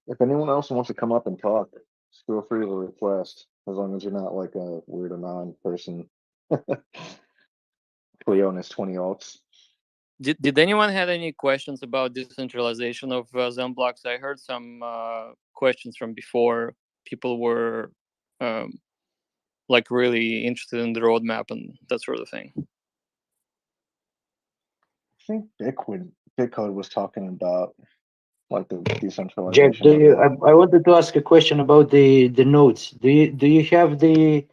If anyone else wants to come up and talk, just feel free to request, as long as you're not like a weird anon person. Cleonis 20 alts. Did anyone have any questions about decentralization of Xenblocks? I heard some questions from before. People were like really interested in the roadmap and that sort of thing. I think Bitcode was talking about like the Jack, decentralization of it. I wanted to ask a question about the nodes. Do you have the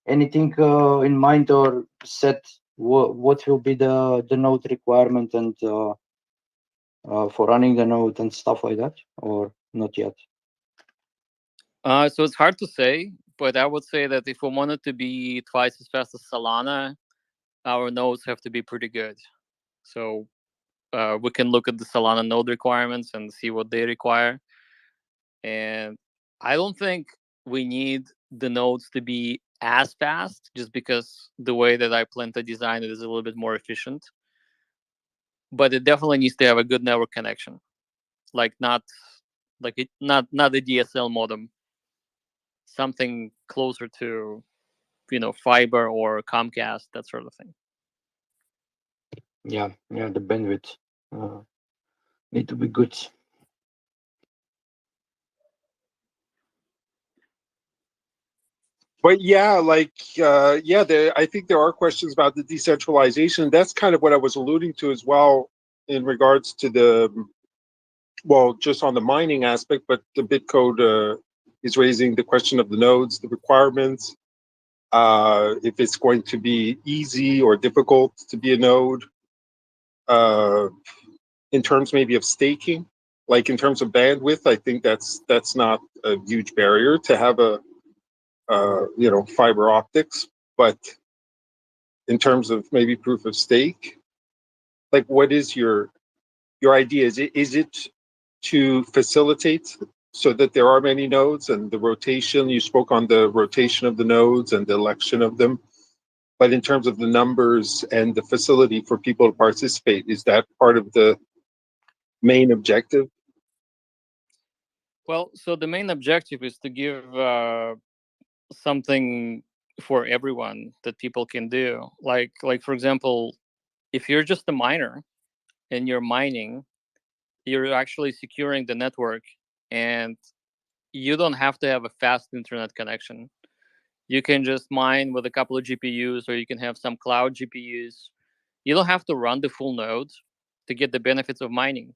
anything in mind or set what will be the node requirement and for running the node and stuff like that, or not yet? So it's hard to say, but I would say that if we want it to be twice as fast as Solana, our nodes have to be pretty good. So we can look at the Solana node requirements and see what they require. And I don't think we need the nodes to be as fast, just because the way that I plan to design it is a little bit more efficient. But it definitely needs to have a good network connection, like not a DSL modem, something closer to fiber or Comcast, that sort of thing. Yeah, the bandwidth need to be good. But yeah, like I think there are questions about the decentralization. That's kind of what I was alluding to as well in regards to just on the mining aspect, but the Bitcode is raising the question of the nodes, the requirements, if it's going to be easy or difficult to be a node, in terms maybe of staking, like in terms of bandwidth. I think that's not a huge barrier to have a fiber optics, but in terms of maybe proof of stake, like what is your idea? Is it to facilitate so that there are many nodes and the rotation? You spoke on the rotation of the nodes and the election of them, but in terms of the numbers and the facility for people to participate, is that part of the main objective? Well, so the main objective is to give something for everyone that people can do. Like for example, if you're just a miner and you're mining, you're actually securing the network, and you don't have to have a fast internet connection. You can just mine with a couple of GPUs, or you can have some cloud GPUs. You don't have to run the full node to get the benefits of mining.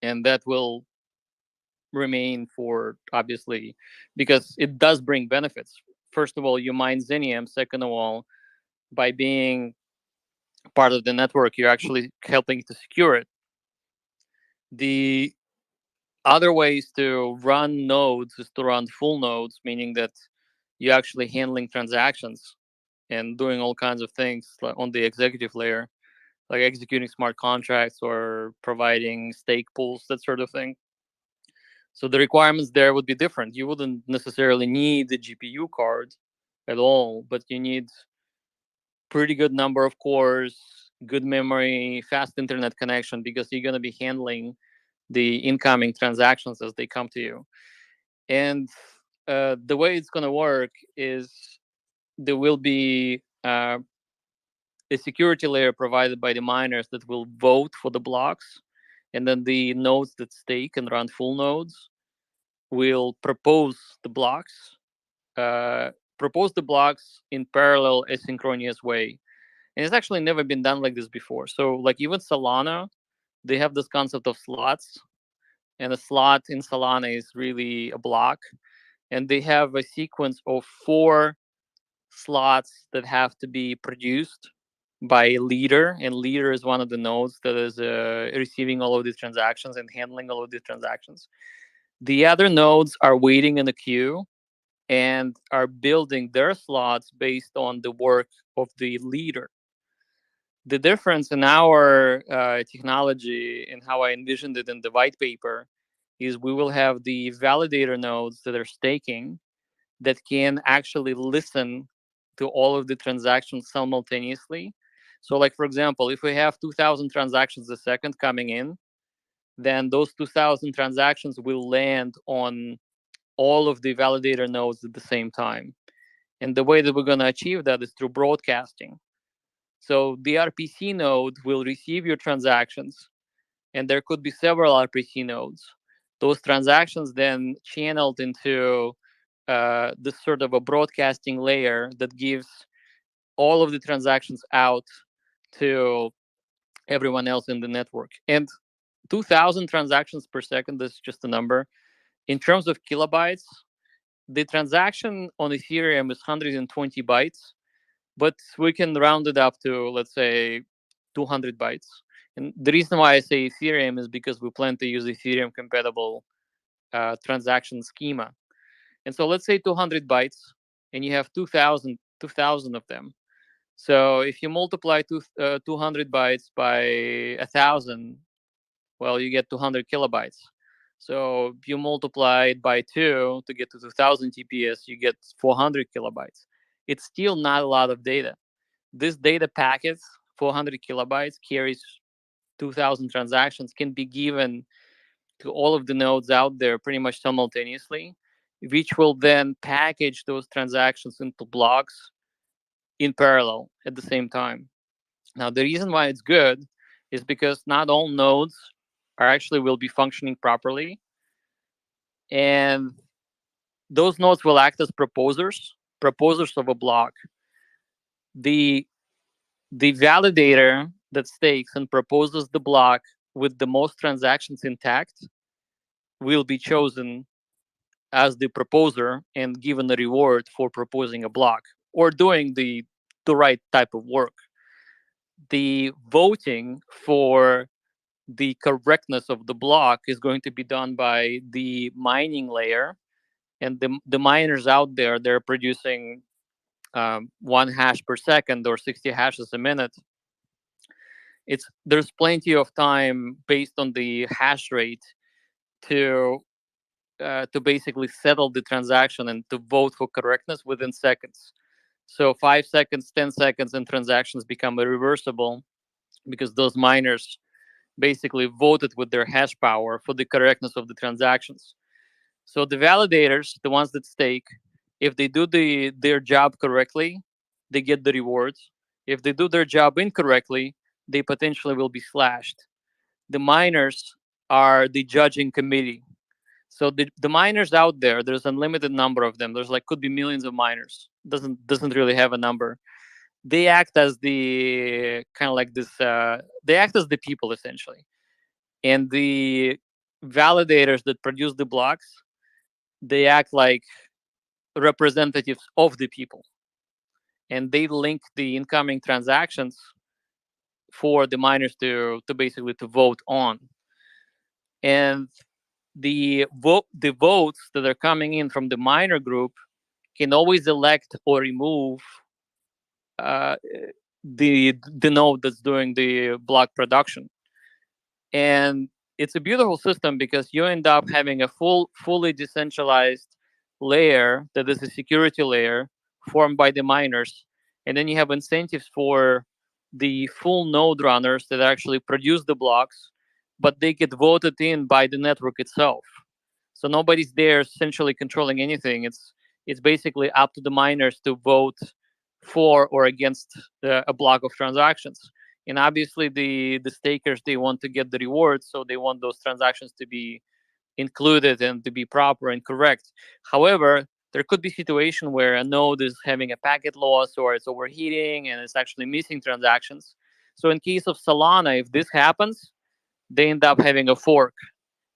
And that will remain for, obviously, because it does bring benefits. First of all, you mine Xenium. Second of all, by being part of the network, you're actually helping to secure it. The other ways to run nodes is to run full nodes, meaning that you're actually handling transactions and doing all kinds of things on the executive layer, like executing smart contracts or providing stake pools, that sort of thing. So the requirements there would be different. You wouldn't necessarily need the GPU card at all, but you need pretty good number of cores, good memory, fast internet connection, because you're going to be handling the incoming transactions as they come to you. And the way it's going to work is there will be a security layer provided by the miners that will vote for the blocks, and then the nodes that stake and run full nodes will propose the blocks in parallel asynchronous way. And it's actually never been done like this before. So like even Solana, they have this concept of slots, and a slot in Solana is really a block, and they have a sequence of 4 slots that have to be produced by a leader, and leader is one of the nodes that is receiving all of these transactions and handling all of these transactions. The other nodes are waiting in the queue and are building their slots based on the work of the leader. The difference in our technology and how I envisioned it in the white paper is we will have the validator nodes that are staking that can actually listen to all of the transactions simultaneously. So like, for example, if we have 2000 transactions a second coming in, then those 2000 transactions will land on all of the validator nodes at the same time. And the way that we're going to achieve that is through broadcasting. So the RPC node will receive your transactions, and there could be several RPC nodes. Those transactions then channeled into this sort of a broadcasting layer that gives all of the transactions out to everyone else in the network. And 2000 transactions per second is just a number. In terms of kilobytes, the transaction on Ethereum is 120 bytes, but we can round it up to, let's say, 200 bytes. And the reason why I say Ethereum is because we plan to use Ethereum compatible transaction schema. And so let's say 200 bytes, and you have 2000 of them. So if you multiply 200 bytes by 1,000, well, you get 200 kilobytes. So if you multiply it by 2 to get to 2000 TPS, you get 400 kilobytes. It's still not a lot of data. This data packet, 400 kilobytes, carries 2000 transactions, can be given to all of the nodes out there pretty much simultaneously, which will then package those transactions into blocks in parallel at the same time. Now, the reason why it's good is because not all nodes are actually will be functioning properly, and those nodes will act as proposers of a block. The validator that stakes and proposes the block with the most transactions intact will be chosen as the proposer and given a reward for proposing a block or doing the right type of work. The voting for the correctness of the block is going to be done by the mining layer, and the miners out there, they're producing 1 hash per second or 60 hashes a minute. There's plenty of time based on the hash rate to basically settle the transaction and to vote for correctness within seconds. So 5 seconds, 10 seconds, and transactions become irreversible because those miners basically voted with their hash power for the correctness of the transactions. So the validators, the ones that stake, if they do their job correctly, they get the rewards. If they do their job incorrectly, they potentially will be slashed. The miners are the judging committee. So the miners out there, there's unlimited number of them. There's like could be millions of miners. Doesn't really have a number. They act as the kind of like this. They act as the people essentially, and the validators that produce the blocks, they act like representatives of the people, and they link the incoming transactions for the miners to basically to vote on. And the votes that are coming in from the miner group can always elect or remove the node that's doing the block production. And it's a beautiful system because you end up having a fully decentralized layer that is a security layer formed by the miners, and then you have incentives for the full node runners that actually produce the blocks, but they get voted in by the network itself. So nobody's there essentially controlling anything. It's basically up to the miners to vote for or against a block of transactions. And obviously the stakers, they want to get the rewards, so they want those transactions to be included and to be proper and correct. However, there could be a situation where a node is having a packet loss or it's overheating and it's actually missing transactions. So in case of Solana, if this happens, they end up having a fork.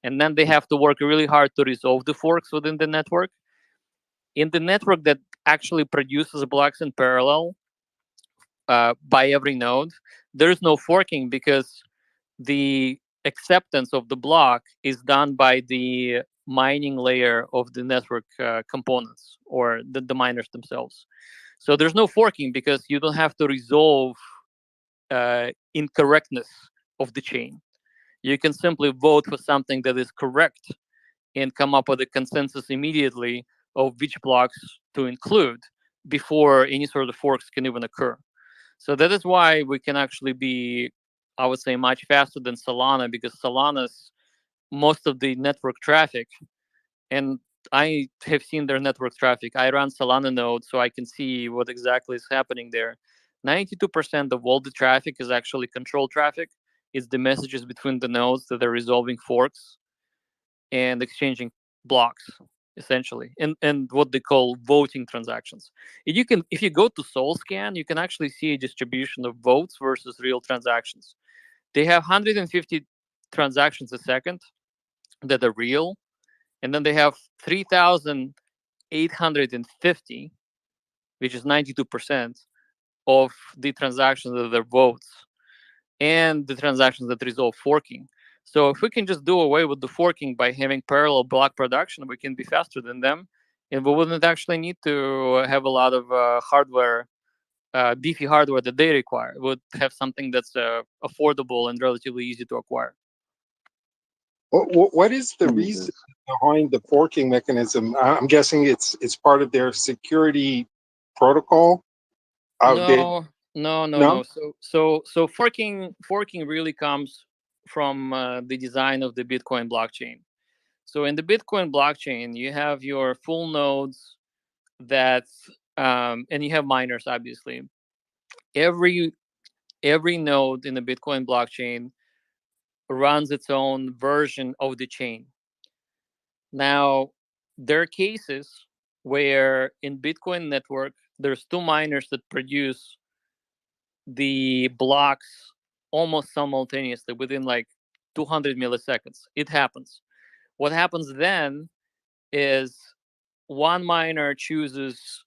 And then they have to work really hard to resolve the forks within the network. In the network that actually produces blocks in parallel by every node, there's no forking because the acceptance of the block is done by the mining layer of the network components or the miners themselves. So there's no forking because you don't have to resolve incorrectness of the chain. You can simply vote for something that is correct and come up with a consensus immediately of which blocks to include before any sort of forks can even occur. So that is why we can actually be, I would say, much faster than Solana, because Solana's most of the network traffic, and I have seen their network traffic. I run Solana node, so I can see what exactly is happening there. 92% of all the traffic is actually control traffic. It's the messages between the nodes that are resolving forks and exchanging blocks, essentially, and what they call voting transactions. If you go to SolScan, you can actually see a distribution of votes versus real transactions. They have 150 transactions a second that are real, and then they have 3,850, which is 92% of the transactions that are votes, and the transactions that resolve forking. So if we can just do away with the forking by having parallel block production, we can be faster than them, and we wouldn't actually need to have a lot of hardware, beefy hardware that they require. We would have something that's affordable and relatively easy to acquire. What is the reason behind the forking mechanism? I'm guessing it's part of their security protocol. No. So forking really comes from the design of the Bitcoin blockchain. So in the Bitcoin blockchain, you have your full nodes that, and you have miners, obviously. Every node in the Bitcoin blockchain runs its own version of the chain. Now, there are cases where in Bitcoin network, there's two miners that produce the blocks almost simultaneously within like 200 milliseconds. It happens. What happens then is one miner chooses,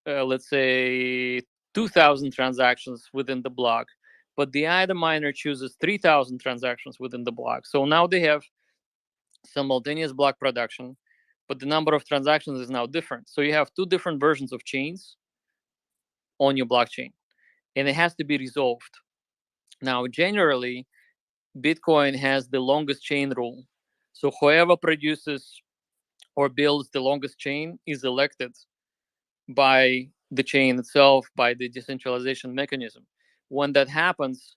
let's say, 2,000 transactions within the block, but the other miner chooses 3,000 transactions within the block. So now they have simultaneous block production, but the number of transactions is now different. So you have two different versions of chains on your blockchain, and it has to be resolved. Now, generally, Bitcoin has the longest chain rule. So whoever produces or builds the longest chain is elected by the chain itself, by the decentralization mechanism. When that happens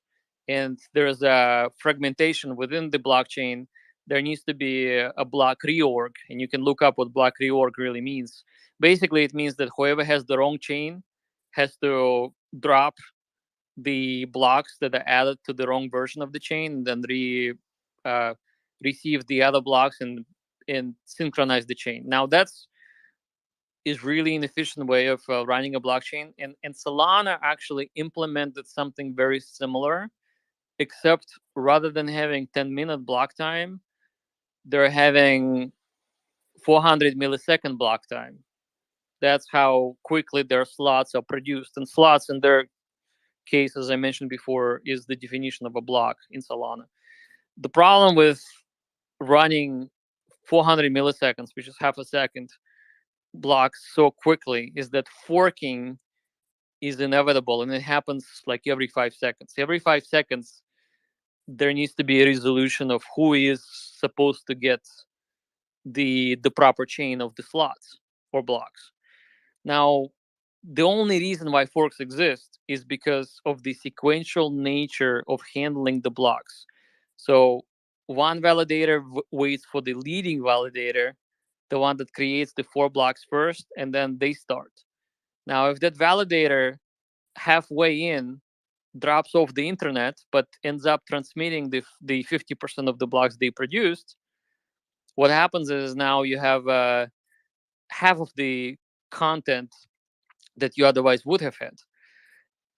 and there's a fragmentation within the blockchain, there needs to be a block reorg. And you can look up what block reorg really means. Basically, it means that whoever has the wrong chain has to drop the blocks that are added to the wrong version of the chain, and then receive the other blocks and synchronize the chain. Now that's is really an efficient way of running a blockchain, and Solana actually implemented something very similar, except rather than having 10-minute block time, they're having 400 millisecond block time. That's how quickly their slots are produced, and slots in their case, as I mentioned before, is the definition of a block in Solana. The problem with running 400 milliseconds, which is half a second, blocks so quickly is that forking is inevitable, and it happens like every 5 seconds. Every 5 seconds, there needs to be a resolution of who is supposed to get the proper chain of the slots or blocks. Now, the only reason why forks exist is because of the sequential nature of handling the blocks. So one validator waits for the leading validator, the one that creates the 4 blocks first, and then they start. Now, if that validator halfway in drops off the internet, but ends up transmitting the 50% of the blocks they produced, what happens is now you have half of the content that you otherwise would have had.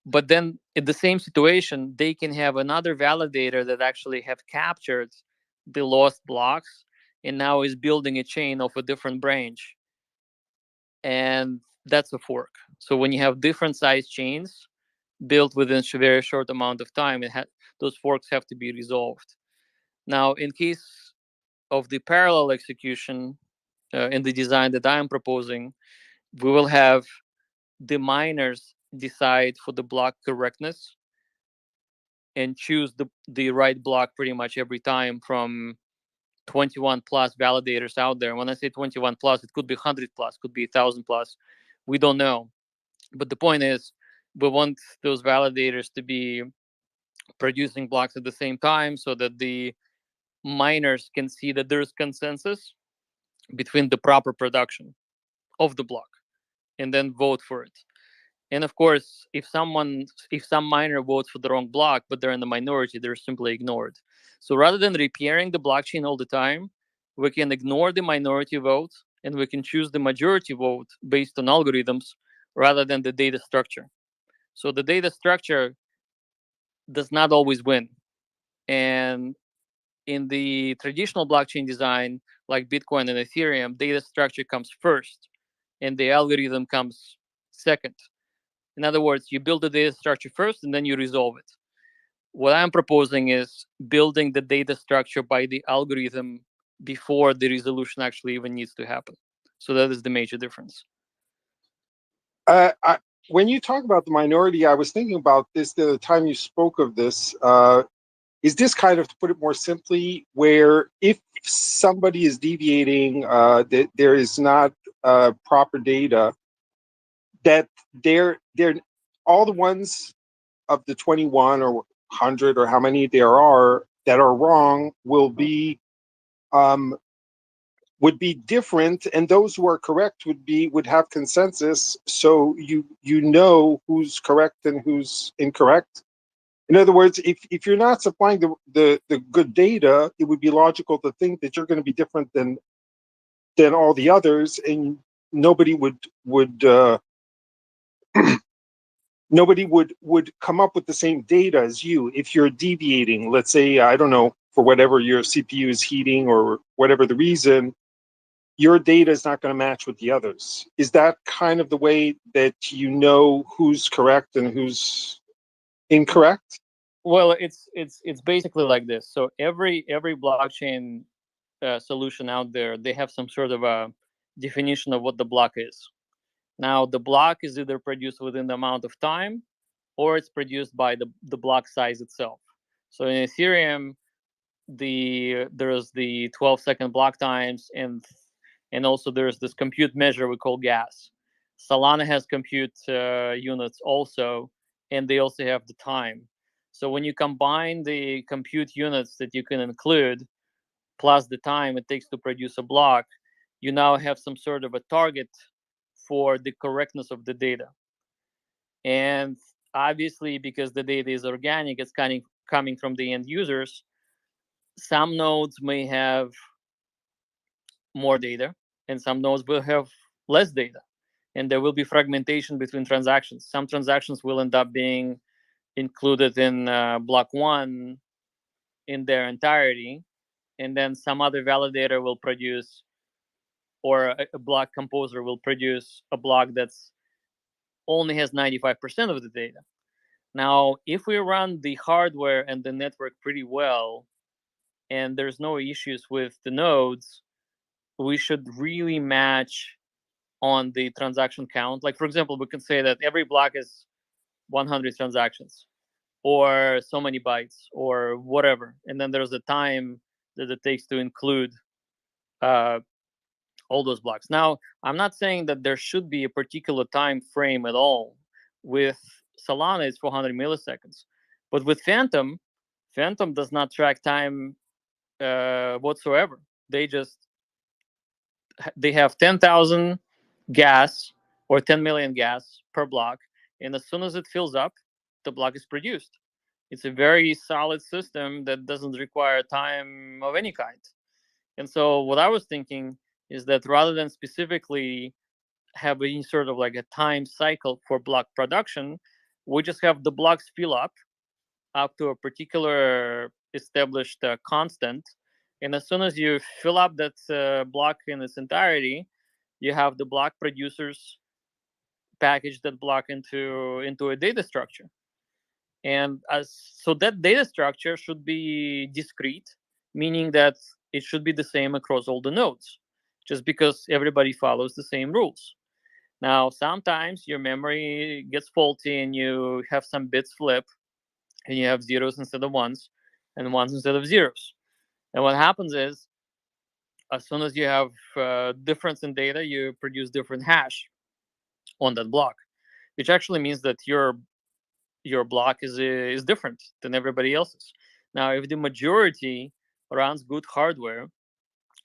But then in the same situation, they can have another validator that actually have captured the lost blocks and now is building a chain of a different branch. And that's a fork. So when you have different size chains built within a very short amount of time, those forks have to be resolved. Now, in case of the parallel execution in the design that I am proposing, we will have the miners decide for the block correctness and choose the right block pretty much every time from 21 plus validators out there. When I say 21 plus, it could be 100 plus, could be 1,000 plus. We don't know. But the point is, we want those validators to be producing blocks at the same time so that the miners can see that there's consensus between the proper production of the block and then vote for it. And of course, if some miner votes for the wrong block, but they're in the minority, they're simply ignored. So rather than repairing the blockchain all the time, we can ignore the minority vote and we can choose the majority vote based on algorithms rather than the data structure. So the data structure does not always win. And in the traditional blockchain design, like Bitcoin and Ethereum, data structure comes first and the algorithm comes second. In other words, you build the data structure first and then you resolve it. What I'm proposing is building the data structure by the algorithm before the resolution actually even needs to happen. So that is the major difference. When you talk about the minority, I was thinking about this the time you spoke of this. Is this kind of, to put it more simply, where if somebody is deviating, that there is not proper data, that they're all the ones of the 21 or 100 or how many there are that are wrong would be different, and those who are correct would have consensus, so you know who's correct and who's incorrect. In other words, if you're not supplying the good data, it would be logical to think that you're going to be different than all the others, and nobody would nobody would come up with the same data as you if you're deviating. Let's say, I don't know, for whatever your CPU is heating or whatever the reason, your data is not going to match with the others. Is that kind of the way that you know who's correct and who's incorrect? Well, it's basically like this. So every blockchain solution out there, they have some sort of a definition of what the block is. Now, the block is either produced within the amount of time or it's produced by the block size itself. So in Ethereum, there's the 12-second block times, and also there's this compute measure we call gas. Solana has compute units also, and they also have the time. So when you combine the compute units that you can include plus the time it takes to produce a block, you now have some sort of a target for the correctness of the data. And obviously, because the data is organic, it's coming from the end users, some nodes may have more data and some nodes will have less data. And there will be fragmentation between transactions. Some transactions will end up being included in block one in their entirety. And then some other validator will produce, or a block composer will produce a block that's only has 95% of the data. Now, if we run the hardware and the network pretty well, and there's no issues with the nodes, we should really match on the transaction count. Like, for example, we can say that every block is 100 transactions or so many bytes or whatever. And then there's a time that it takes to include all those blocks. Now, I'm not saying that there should be a particular time frame at all. With Solana, it's 400 milliseconds. But with Phantom does not track time whatsoever. They have 10,000 gas or 10 million gas per block, and as soon as it fills up, the block is produced. It's a very solid system that doesn't require time of any kind. And so what I was thinking is that rather than specifically have any sort of like a time cycle for block production, we just have the blocks fill up to a particular established constant. And as soon as you fill up that block in its entirety, you have the block producers package that block into a data structure. And so that data structure should be discrete, meaning that it should be the same across all the nodes, just because everybody follows the same rules. Now, sometimes your memory gets faulty and you have some bits flip, and you have zeros instead of ones and ones instead of zeros. And what happens is, as soon as you have difference in data, you produce different hash on that block, which actually means that your block is different than everybody else's. Now, if the majority runs good hardware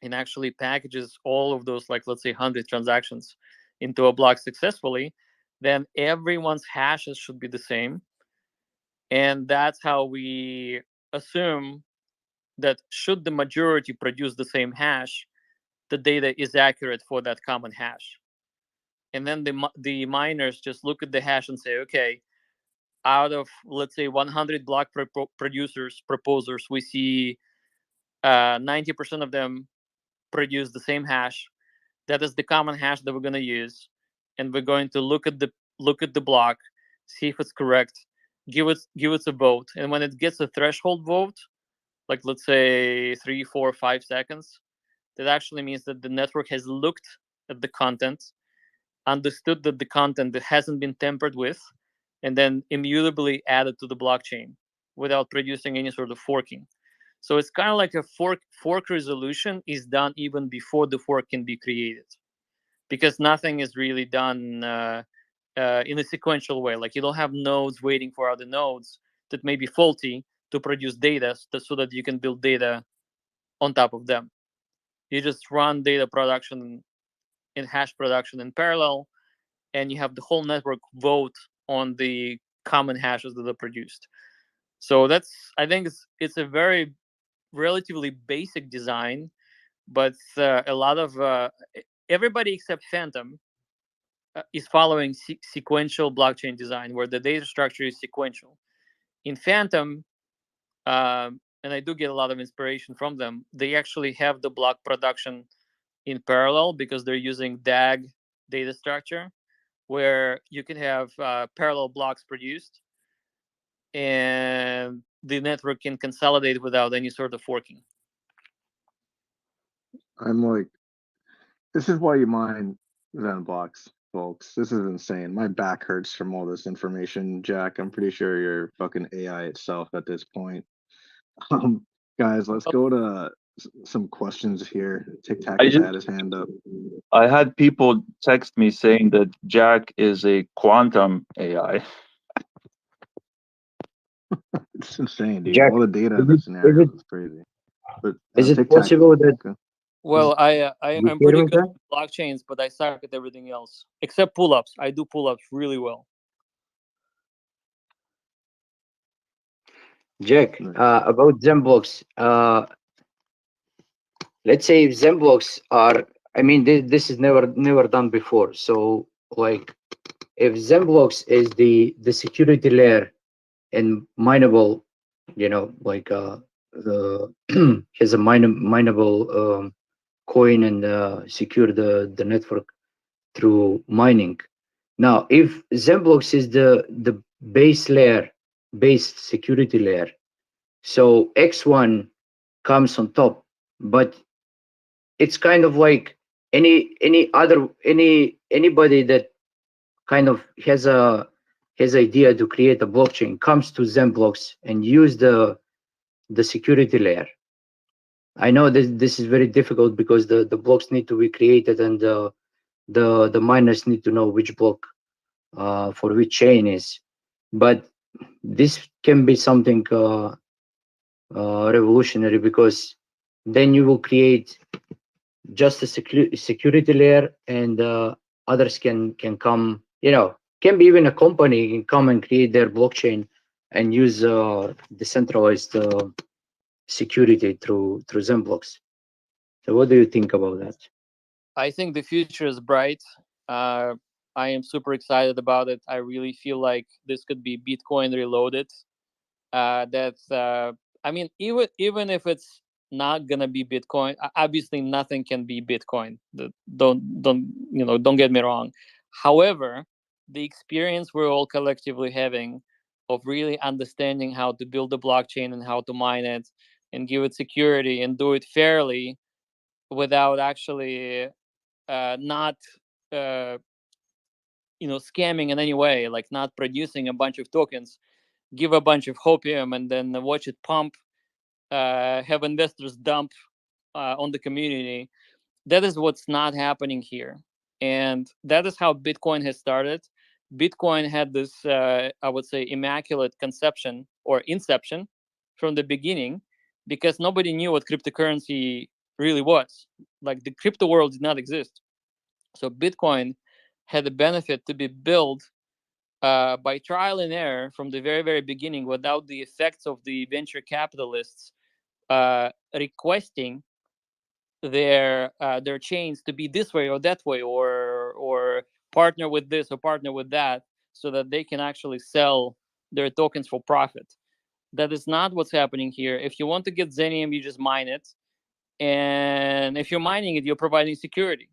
and actually packages all of those, like let's say 100 transactions into a block successfully, then everyone's hashes should be the same. And that's how we assume that should the majority produce the same hash, the data is accurate for that common hash. And then the miners just look at the hash and say, okay, out of, let's say, 100 block proposers, we see 90% of them produce the same hash. That is the common hash that we're going to use, and we're going to look at the block, see if it's correct, give it a vote, and when it gets a threshold vote, like let's say 3, 4, 5 seconds, that actually means that the network has looked at the content, understood that the content hasn't been tampered with, and then immutably added to the blockchain without producing any sort of forking. So it's kind of like a fork resolution is done even before the fork can be created, because nothing is really done in a sequential way. Like you don't have nodes waiting for other nodes that may be faulty to produce data so that you can build data on top of them. You just run data production and hash production in parallel, and you have the whole network vote on the common hashes that are produced. So I think it's a very relatively basic design, but a lot of everybody except Phantom is following sequential blockchain design, where the data structure is sequential. In Phantom, and I do get a lot of inspiration from them, they actually have the block production in parallel because they're using DAG data structure, where you can have parallel blocks produced and the network can consolidate without any sort of forking. I'm like, this is why you mine Xenblocks, folks. This is insane. My back hurts from all this information, Jack. I'm pretty sure you're fucking AI itself at this point. Guys, let's go to some questions here. Tic Tac had his hand up. I had people text me saying that Jack is a quantum AI. It's insane, dude. Jack, all the data in this scenario is crazy. But is it Tic Tac, possible that okay. Well, I'm You pretty hear me, good at blockchains, but I suck at everything else except pull-ups. I do pull-ups really well. Jack, about Xenblocks, let's say Xenblocks are, I mean, this is never done before. So like if Xenblocks is the security layer and mineable, you know, like has a mineable coin and secure the network through mining. Now, if Xenblocks is the base security layer, so X1 comes on top, but it's kind of like anybody that kind of has idea to create a blockchain comes to Xenblocks and use the security layer. I know this is very difficult because the blocks need to be created and the miners need to know which block for which chain is, but this can be something revolutionary, because then you will create just a security layer, and others can come, can be even a company can come and create their blockchain and use decentralized security through Xenblocks. So what do you think about that? I think the future is bright. I am super excited about it. I really feel like this could be Bitcoin reloaded. That's I mean, even if it's not gonna be Bitcoin, obviously nothing can be Bitcoin. Don't get me wrong. However, the experience we're all collectively having of really understanding how to build a blockchain and how to mine it and give it security and do it fairly without actually not uh, scamming in any way, like not producing a bunch of tokens, give a bunch of hopium and then watch it pump, have investors dump on the community. That is what's not happening here, and that is how Bitcoin has started. Bitcoin had this I would say immaculate conception or inception from the beginning, because nobody knew what cryptocurrency really was. Like, the crypto world did not exist. So Bitcoin had the benefit to be built by trial and error from the very, very beginning, without the effects of the venture capitalists requesting their chains to be this way or that way, or partner with this or partner with that, so that they can actually sell their tokens for profit. That is not what's happening here. If you want to get Zenium, you just mine it, and if you're mining it, you're providing security.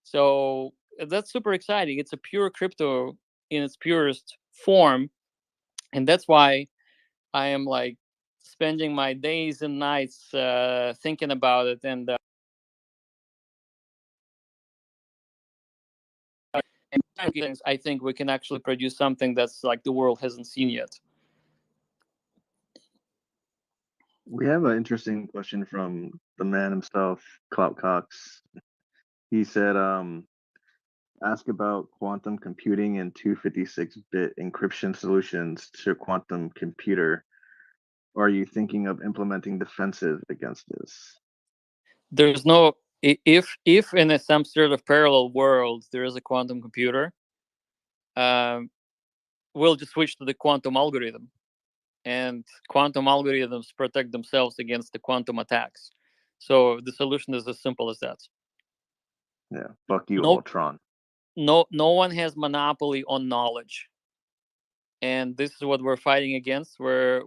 So that's super exciting. It's a pure crypto in its purest form, and that's why I am like spending my days and nights thinking about it. And I think we can actually produce something that's like the world hasn't seen yet. We have an interesting question from the man himself, Clout Cox. He said, ask about quantum computing and 256-bit encryption solutions to a quantum computer. Are you thinking of implementing defenses against this? There's no if in some sort of parallel world there is a quantum computer, we'll just switch to the quantum algorithm, and quantum algorithms protect themselves against the quantum attacks. So the solution is as simple as that. Yeah, fuck you, No, Ultron. no one has monopoly on knowledge, and this is what we're fighting against. We're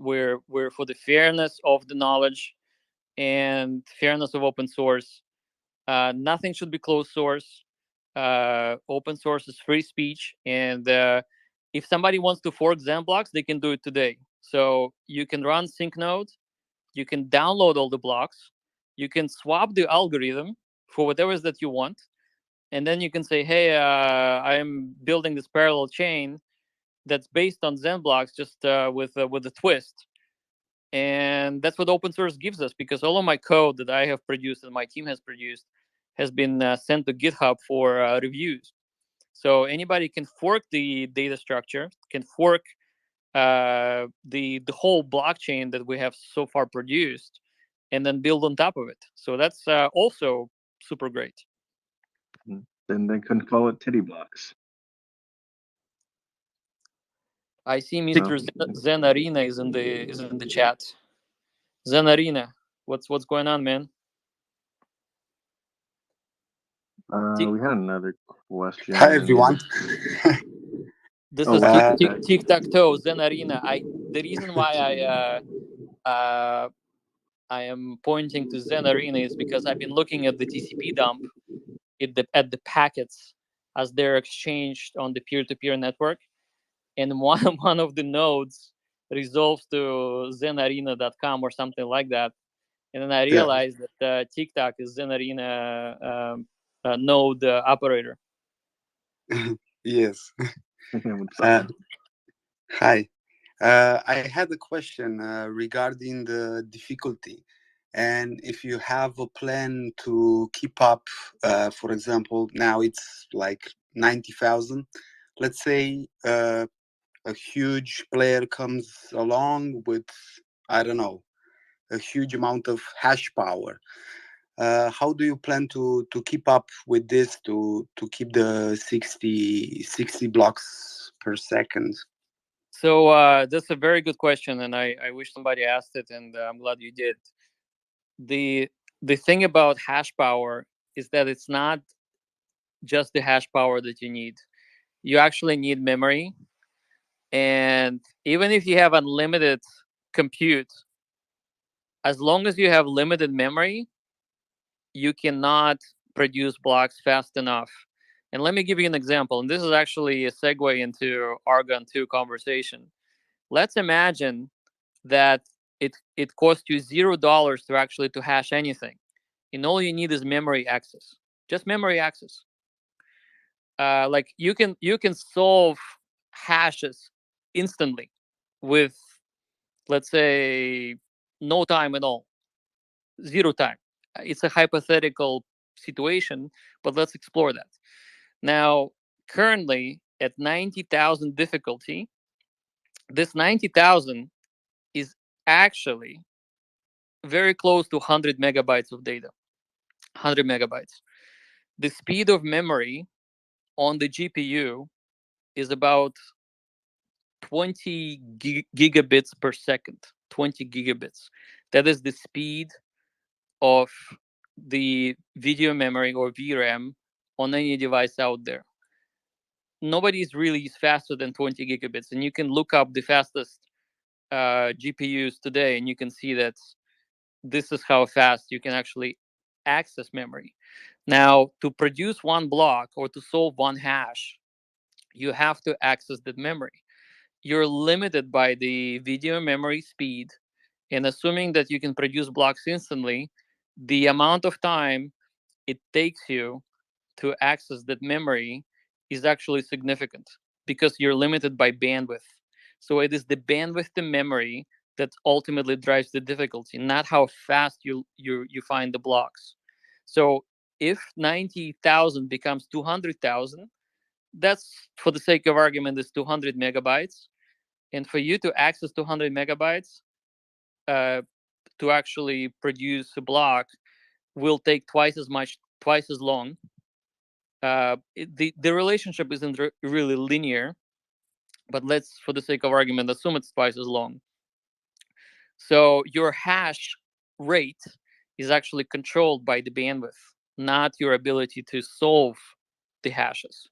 for the fairness of the knowledge and fairness of open source. Nothing should be closed source. Open source is free speech, and if somebody wants to fork Xenblocks, they can do it today. So you can run sync node, you can download all the blocks, you can swap the algorithm for whatever is that you want, and then you can say, hey, I'm building this parallel chain that's based on Xenblocks, just with a twist. And that's what open source gives us, because all of my code that I have produced and my team has produced has been sent to GitHub for reviews. So anybody can fork the data structure, can fork the whole blockchain that we have so far produced, and then build on top of it. So that's also super great. Then they couldn't call it titty blocks. I see Mr. Zen Arena is in the chat. Zen Arena, what's going on, man? We had another question. Hi everyone. This Oh, is tic-tac-toe, Zen Arena. The reason why I am pointing to Zen Arena is because I've been looking at the TCP dump at the packets as they're exchanged on the peer-to-peer network, and one of the nodes resolves to zenarena.com or something like that, and then I realized that TikTok is Zen Arena node operator. Yes. Hi. I had a question regarding the difficulty, and if you have a plan to keep up. For example, now it's like 90,000. Let's say a huge player comes along with, I don't know, a huge amount of hash power. How do you plan to keep up with this to keep the 60 blocks per second? So that's a very good question, and I wish somebody asked it, and I'm glad you did. The the thing about hash power is that it's not just the hash power that you need. You actually need memory, and even if you have unlimited compute, as long as you have limited memory, you cannot produce blocks fast enough. And let me give you an example. And this is actually a segue into Argon 2 conversation. Let's imagine that it costs you $0 to actually to hash anything. And all you need is memory access. Just memory access. Like you can solve hashes instantly with, let's say, no time at all, zero time. It's a hypothetical situation, but let's explore that. Now, currently at 90,000 difficulty, this 90,000 is actually very close to 100 megabytes of data. 100 megabytes. The speed of memory on the GPU is about 20 gigabits per second. 20 gigabits. That is the speed of the video memory or VRAM on any device out there. Nobody is really faster than 20 gigabits, and you can look up the fastest GPUs today, and you can see that this is how fast you can actually access memory. Now, to produce one block or to solve one hash, you have to access that memory. You're limited by the video memory speed, and assuming that you can produce blocks instantly, the amount of time it takes you to access that memory is actually significant because you're limited by bandwidth. So it is the bandwidth to memory that ultimately drives the difficulty, not how fast you find the blocks. So if 90,000 becomes 200,000, that's, for the sake of argument, is 200 megabytes. And for you to access 200 megabytes, to actually produce a block will take twice as much, twice as long. The relationship isn't really linear, but let's, for the sake of argument, assume it's twice as long. So your hash rate is actually controlled by the bandwidth, not your ability to solve the hashes.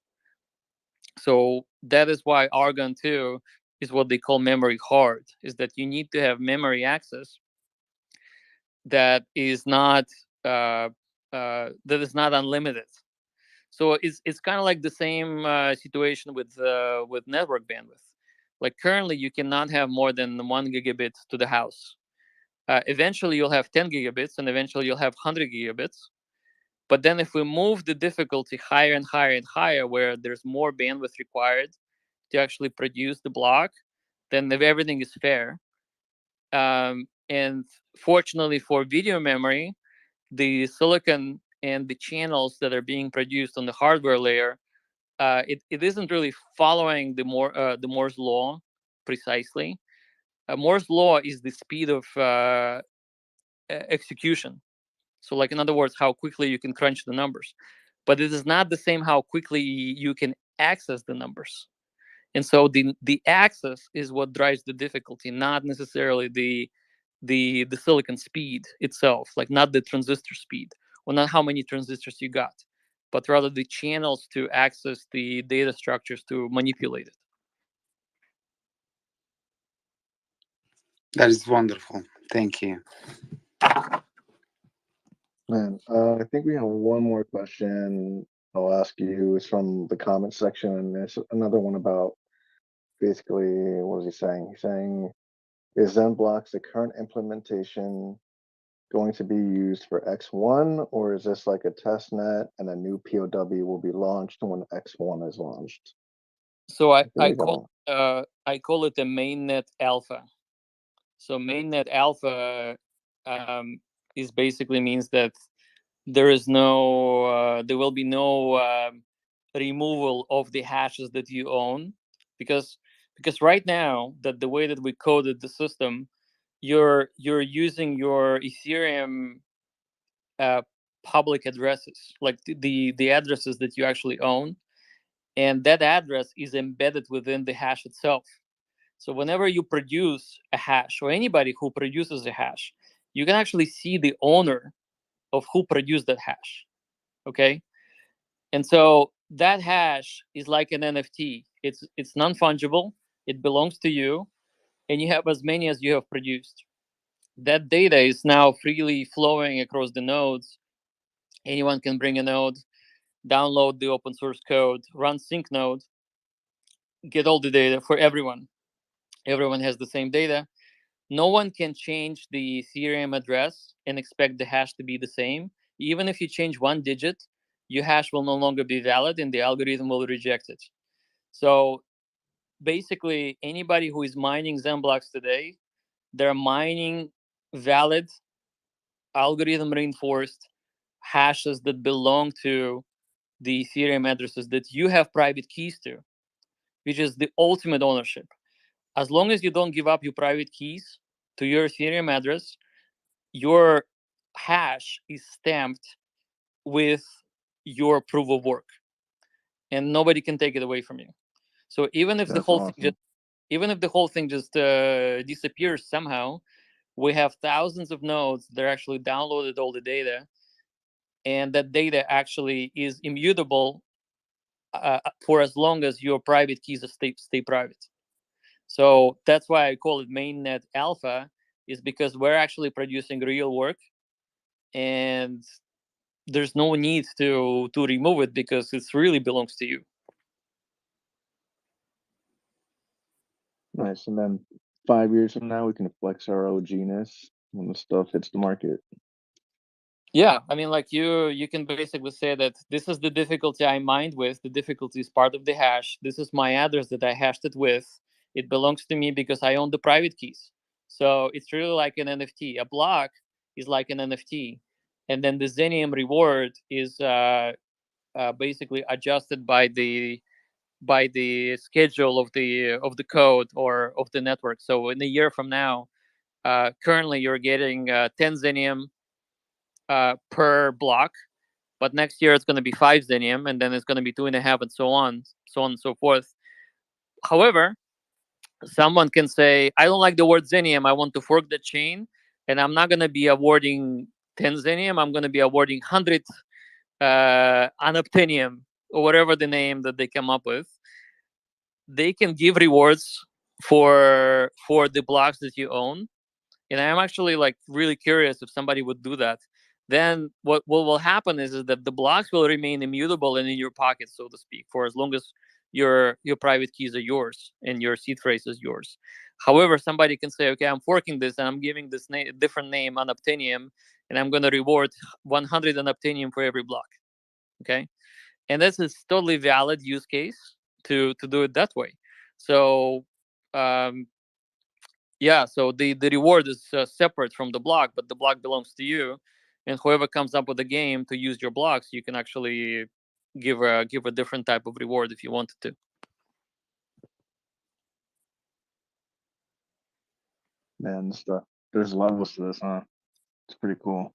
So that is why Argon 2 is what they call memory hard, is that you need to have memory access that is not unlimited. So it's kind of like the same situation with network bandwidth. Like currently, you cannot have more than 1 gigabit to the house. Eventually, you'll have 10 gigabits, and eventually you'll have 100 gigabits. But then, if we move the difficulty higher and higher and higher, where there's more bandwidth required to actually produce the block, then if everything is fair. And fortunately for video memory, the silicon and the channels that are being produced on the hardware layer, it isn't really following the Moore's law precisely. Moore's law is the speed of execution. So, like, in other words, how quickly you can crunch the numbers. But it is not the same how quickly you can access the numbers. And so the access is what drives the difficulty, not necessarily the silicon speed itself, like not the transistor speed or not how many transistors you got, but rather the channels to access the data structures to manipulate it. That is wonderful. Thank you. Man, I think we have one more question I'll ask you. It's from the comment section, and there's another one about basically, what was he saying? He's saying, is Xenblocks the current implementation going to be used for X1, or is this like a test net and a new POW will be launched when X1 is launched? So I There you call go. it a mainnet alpha. So mainnet alpha is basically means that there will be no removal of the hashes that you own, because right now, that the way that we coded the system, you're using your Ethereum public addresses, like the addresses that you actually own, and that address is embedded within the hash itself. So whenever you produce a hash, or anybody who produces a hash, you can actually see the owner of who produced that hash. Okay, and so that hash is like an NFT. It's non-fungible. It belongs to you, and you have as many as you have produced. That data is now freely flowing across the nodes. Anyone can bring a node, download the open source code, run sync node, get all the data for everyone. Everyone has the same data. No one can change the Ethereum address and expect the hash to be the same. Even if you change one digit, your hash will no longer be valid and the algorithm will reject it. So basically, anybody who is mining Xenblocks today, they're mining valid, algorithm reinforced hashes that belong to the Ethereum addresses that you have private keys to, which is the ultimate ownership. As long as you don't give up your private keys to your Ethereum address, your hash is stamped with your proof of work, and nobody can take it away from you. So even if the That's whole thing just awesome. even if the whole thing just disappears somehow, we have thousands of nodes that actually downloaded all the data, and that data actually is immutable for as long as your private keys stay private. So that's why I call it mainnet alpha, is because we're actually producing real work, and there's no need to remove it because it really belongs to you. Nice. And then 5 years from now, we can flex our OG-ness when the stuff hits the market. Yeah, I mean, like you can basically say that this is the difficulty I mined with. The difficulty is part of the hash. This is my address that I hashed it with. It belongs to me because I own the private keys. So it's really like an NFT. A block is like an NFT, and then the Zenium reward is basically adjusted by the schedule of the code or of the network. So in a year from now, currently you're getting 10 Zenium per block, but next year it's going to be 5 Zenium, and then it's going to be 2.5, and so on, so on and so forth. However, someone can say, I don't like the word Zenium, I want to fork the chain, and I'm not going to be awarding 10 Zenium, I'm going to be awarding 100 Unobtainium, or whatever the name that they come up with. They can give rewards for the blocks that you own, and I'm actually like really curious if somebody would do that. Then what will happen is that the blocks will remain immutable and in your pocket, so to speak, for as long as your private keys are yours and your seed phrase is yours. However, somebody can say, okay, I'm forking this and I'm giving this different name Unobtainium, and I'm going to reward 100 Unobtainium for every block. Okay, and this is totally valid use case to do it that way. So um, yeah, so the reward is separate from the block, but the block belongs to you, and whoever comes up with a game to use your blocks, you can actually give a different type of reward if you wanted to. Man, stuff. There's levels to this, huh? It's pretty cool.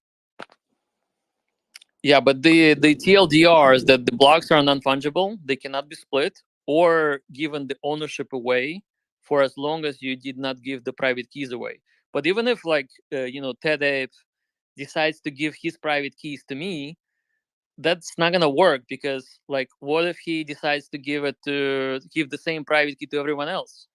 Yeah, but the TLDR is that the blocks are non-fungible; they cannot be split or given the ownership away for as long as you did not give the private keys away. But even if, like, Ted Ape decides to give his private keys to me, that's not gonna work, because, like, what if he decides to give the same private key to everyone else?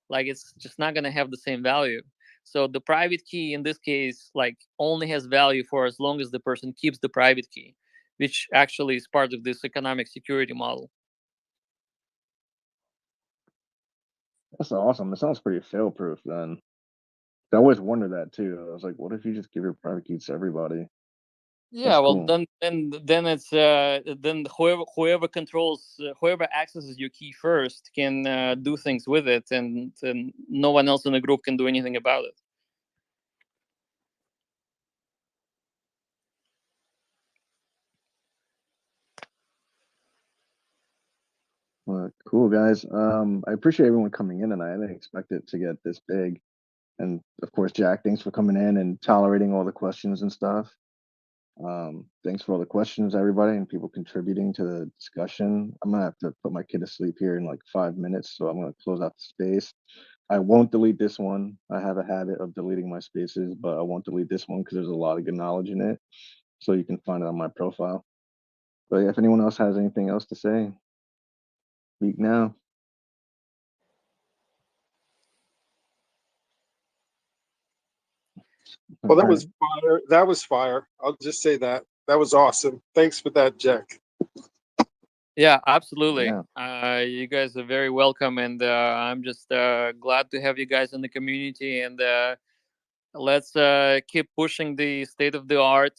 Like, it's just not gonna have the same value. So the private key in this case, like, only has value for as long as the person keeps the private key, which actually is part of this economic security model. That's awesome. It sounds pretty fail-proof then. I always wondered that too. I was like, what if you just give your private keys to everybody? Yeah, That's well, cool. then it's then whoever controls, whoever accesses your key first can do things with it, and no one else in the group can do anything about it. Well, cool guys. I appreciate everyone coming in tonight. I didn't expect it to get this big. And of course, Jack, thanks for coming in and tolerating all the questions and stuff. Thanks for all the questions, everybody, and people contributing to the discussion. I'm gonna have to put my kid to sleep here in like 5 minutes, so I'm gonna close out the space. I won't delete this one. I have a habit of deleting my spaces, but I won't delete this one because there's a lot of good knowledge in it. So you can find it on my profile. But yeah, if anyone else has anything else to say, speak now. Well, that was fire. That was fire. I'll just say that. That was awesome. Thanks for that, Jack. Yeah, absolutely. Yeah. You guys are very welcome, and I'm just glad to have you guys in the community. And let's keep pushing the state of the art.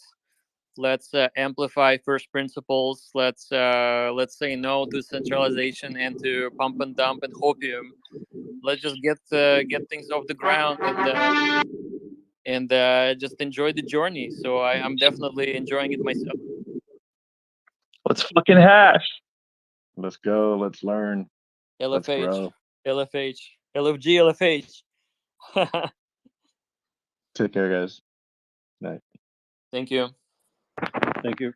Let's amplify first principles. Let's say no to centralization and to pump and dump and hopium. Let's just get things off the ground and just enjoy the journey. So I'm definitely enjoying it myself. Let's fucking hash. Let's go. Let's learn. Let's LFH, grow. LFH, LFG, LFH. Take care, guys. Night. Thank you. Thank you.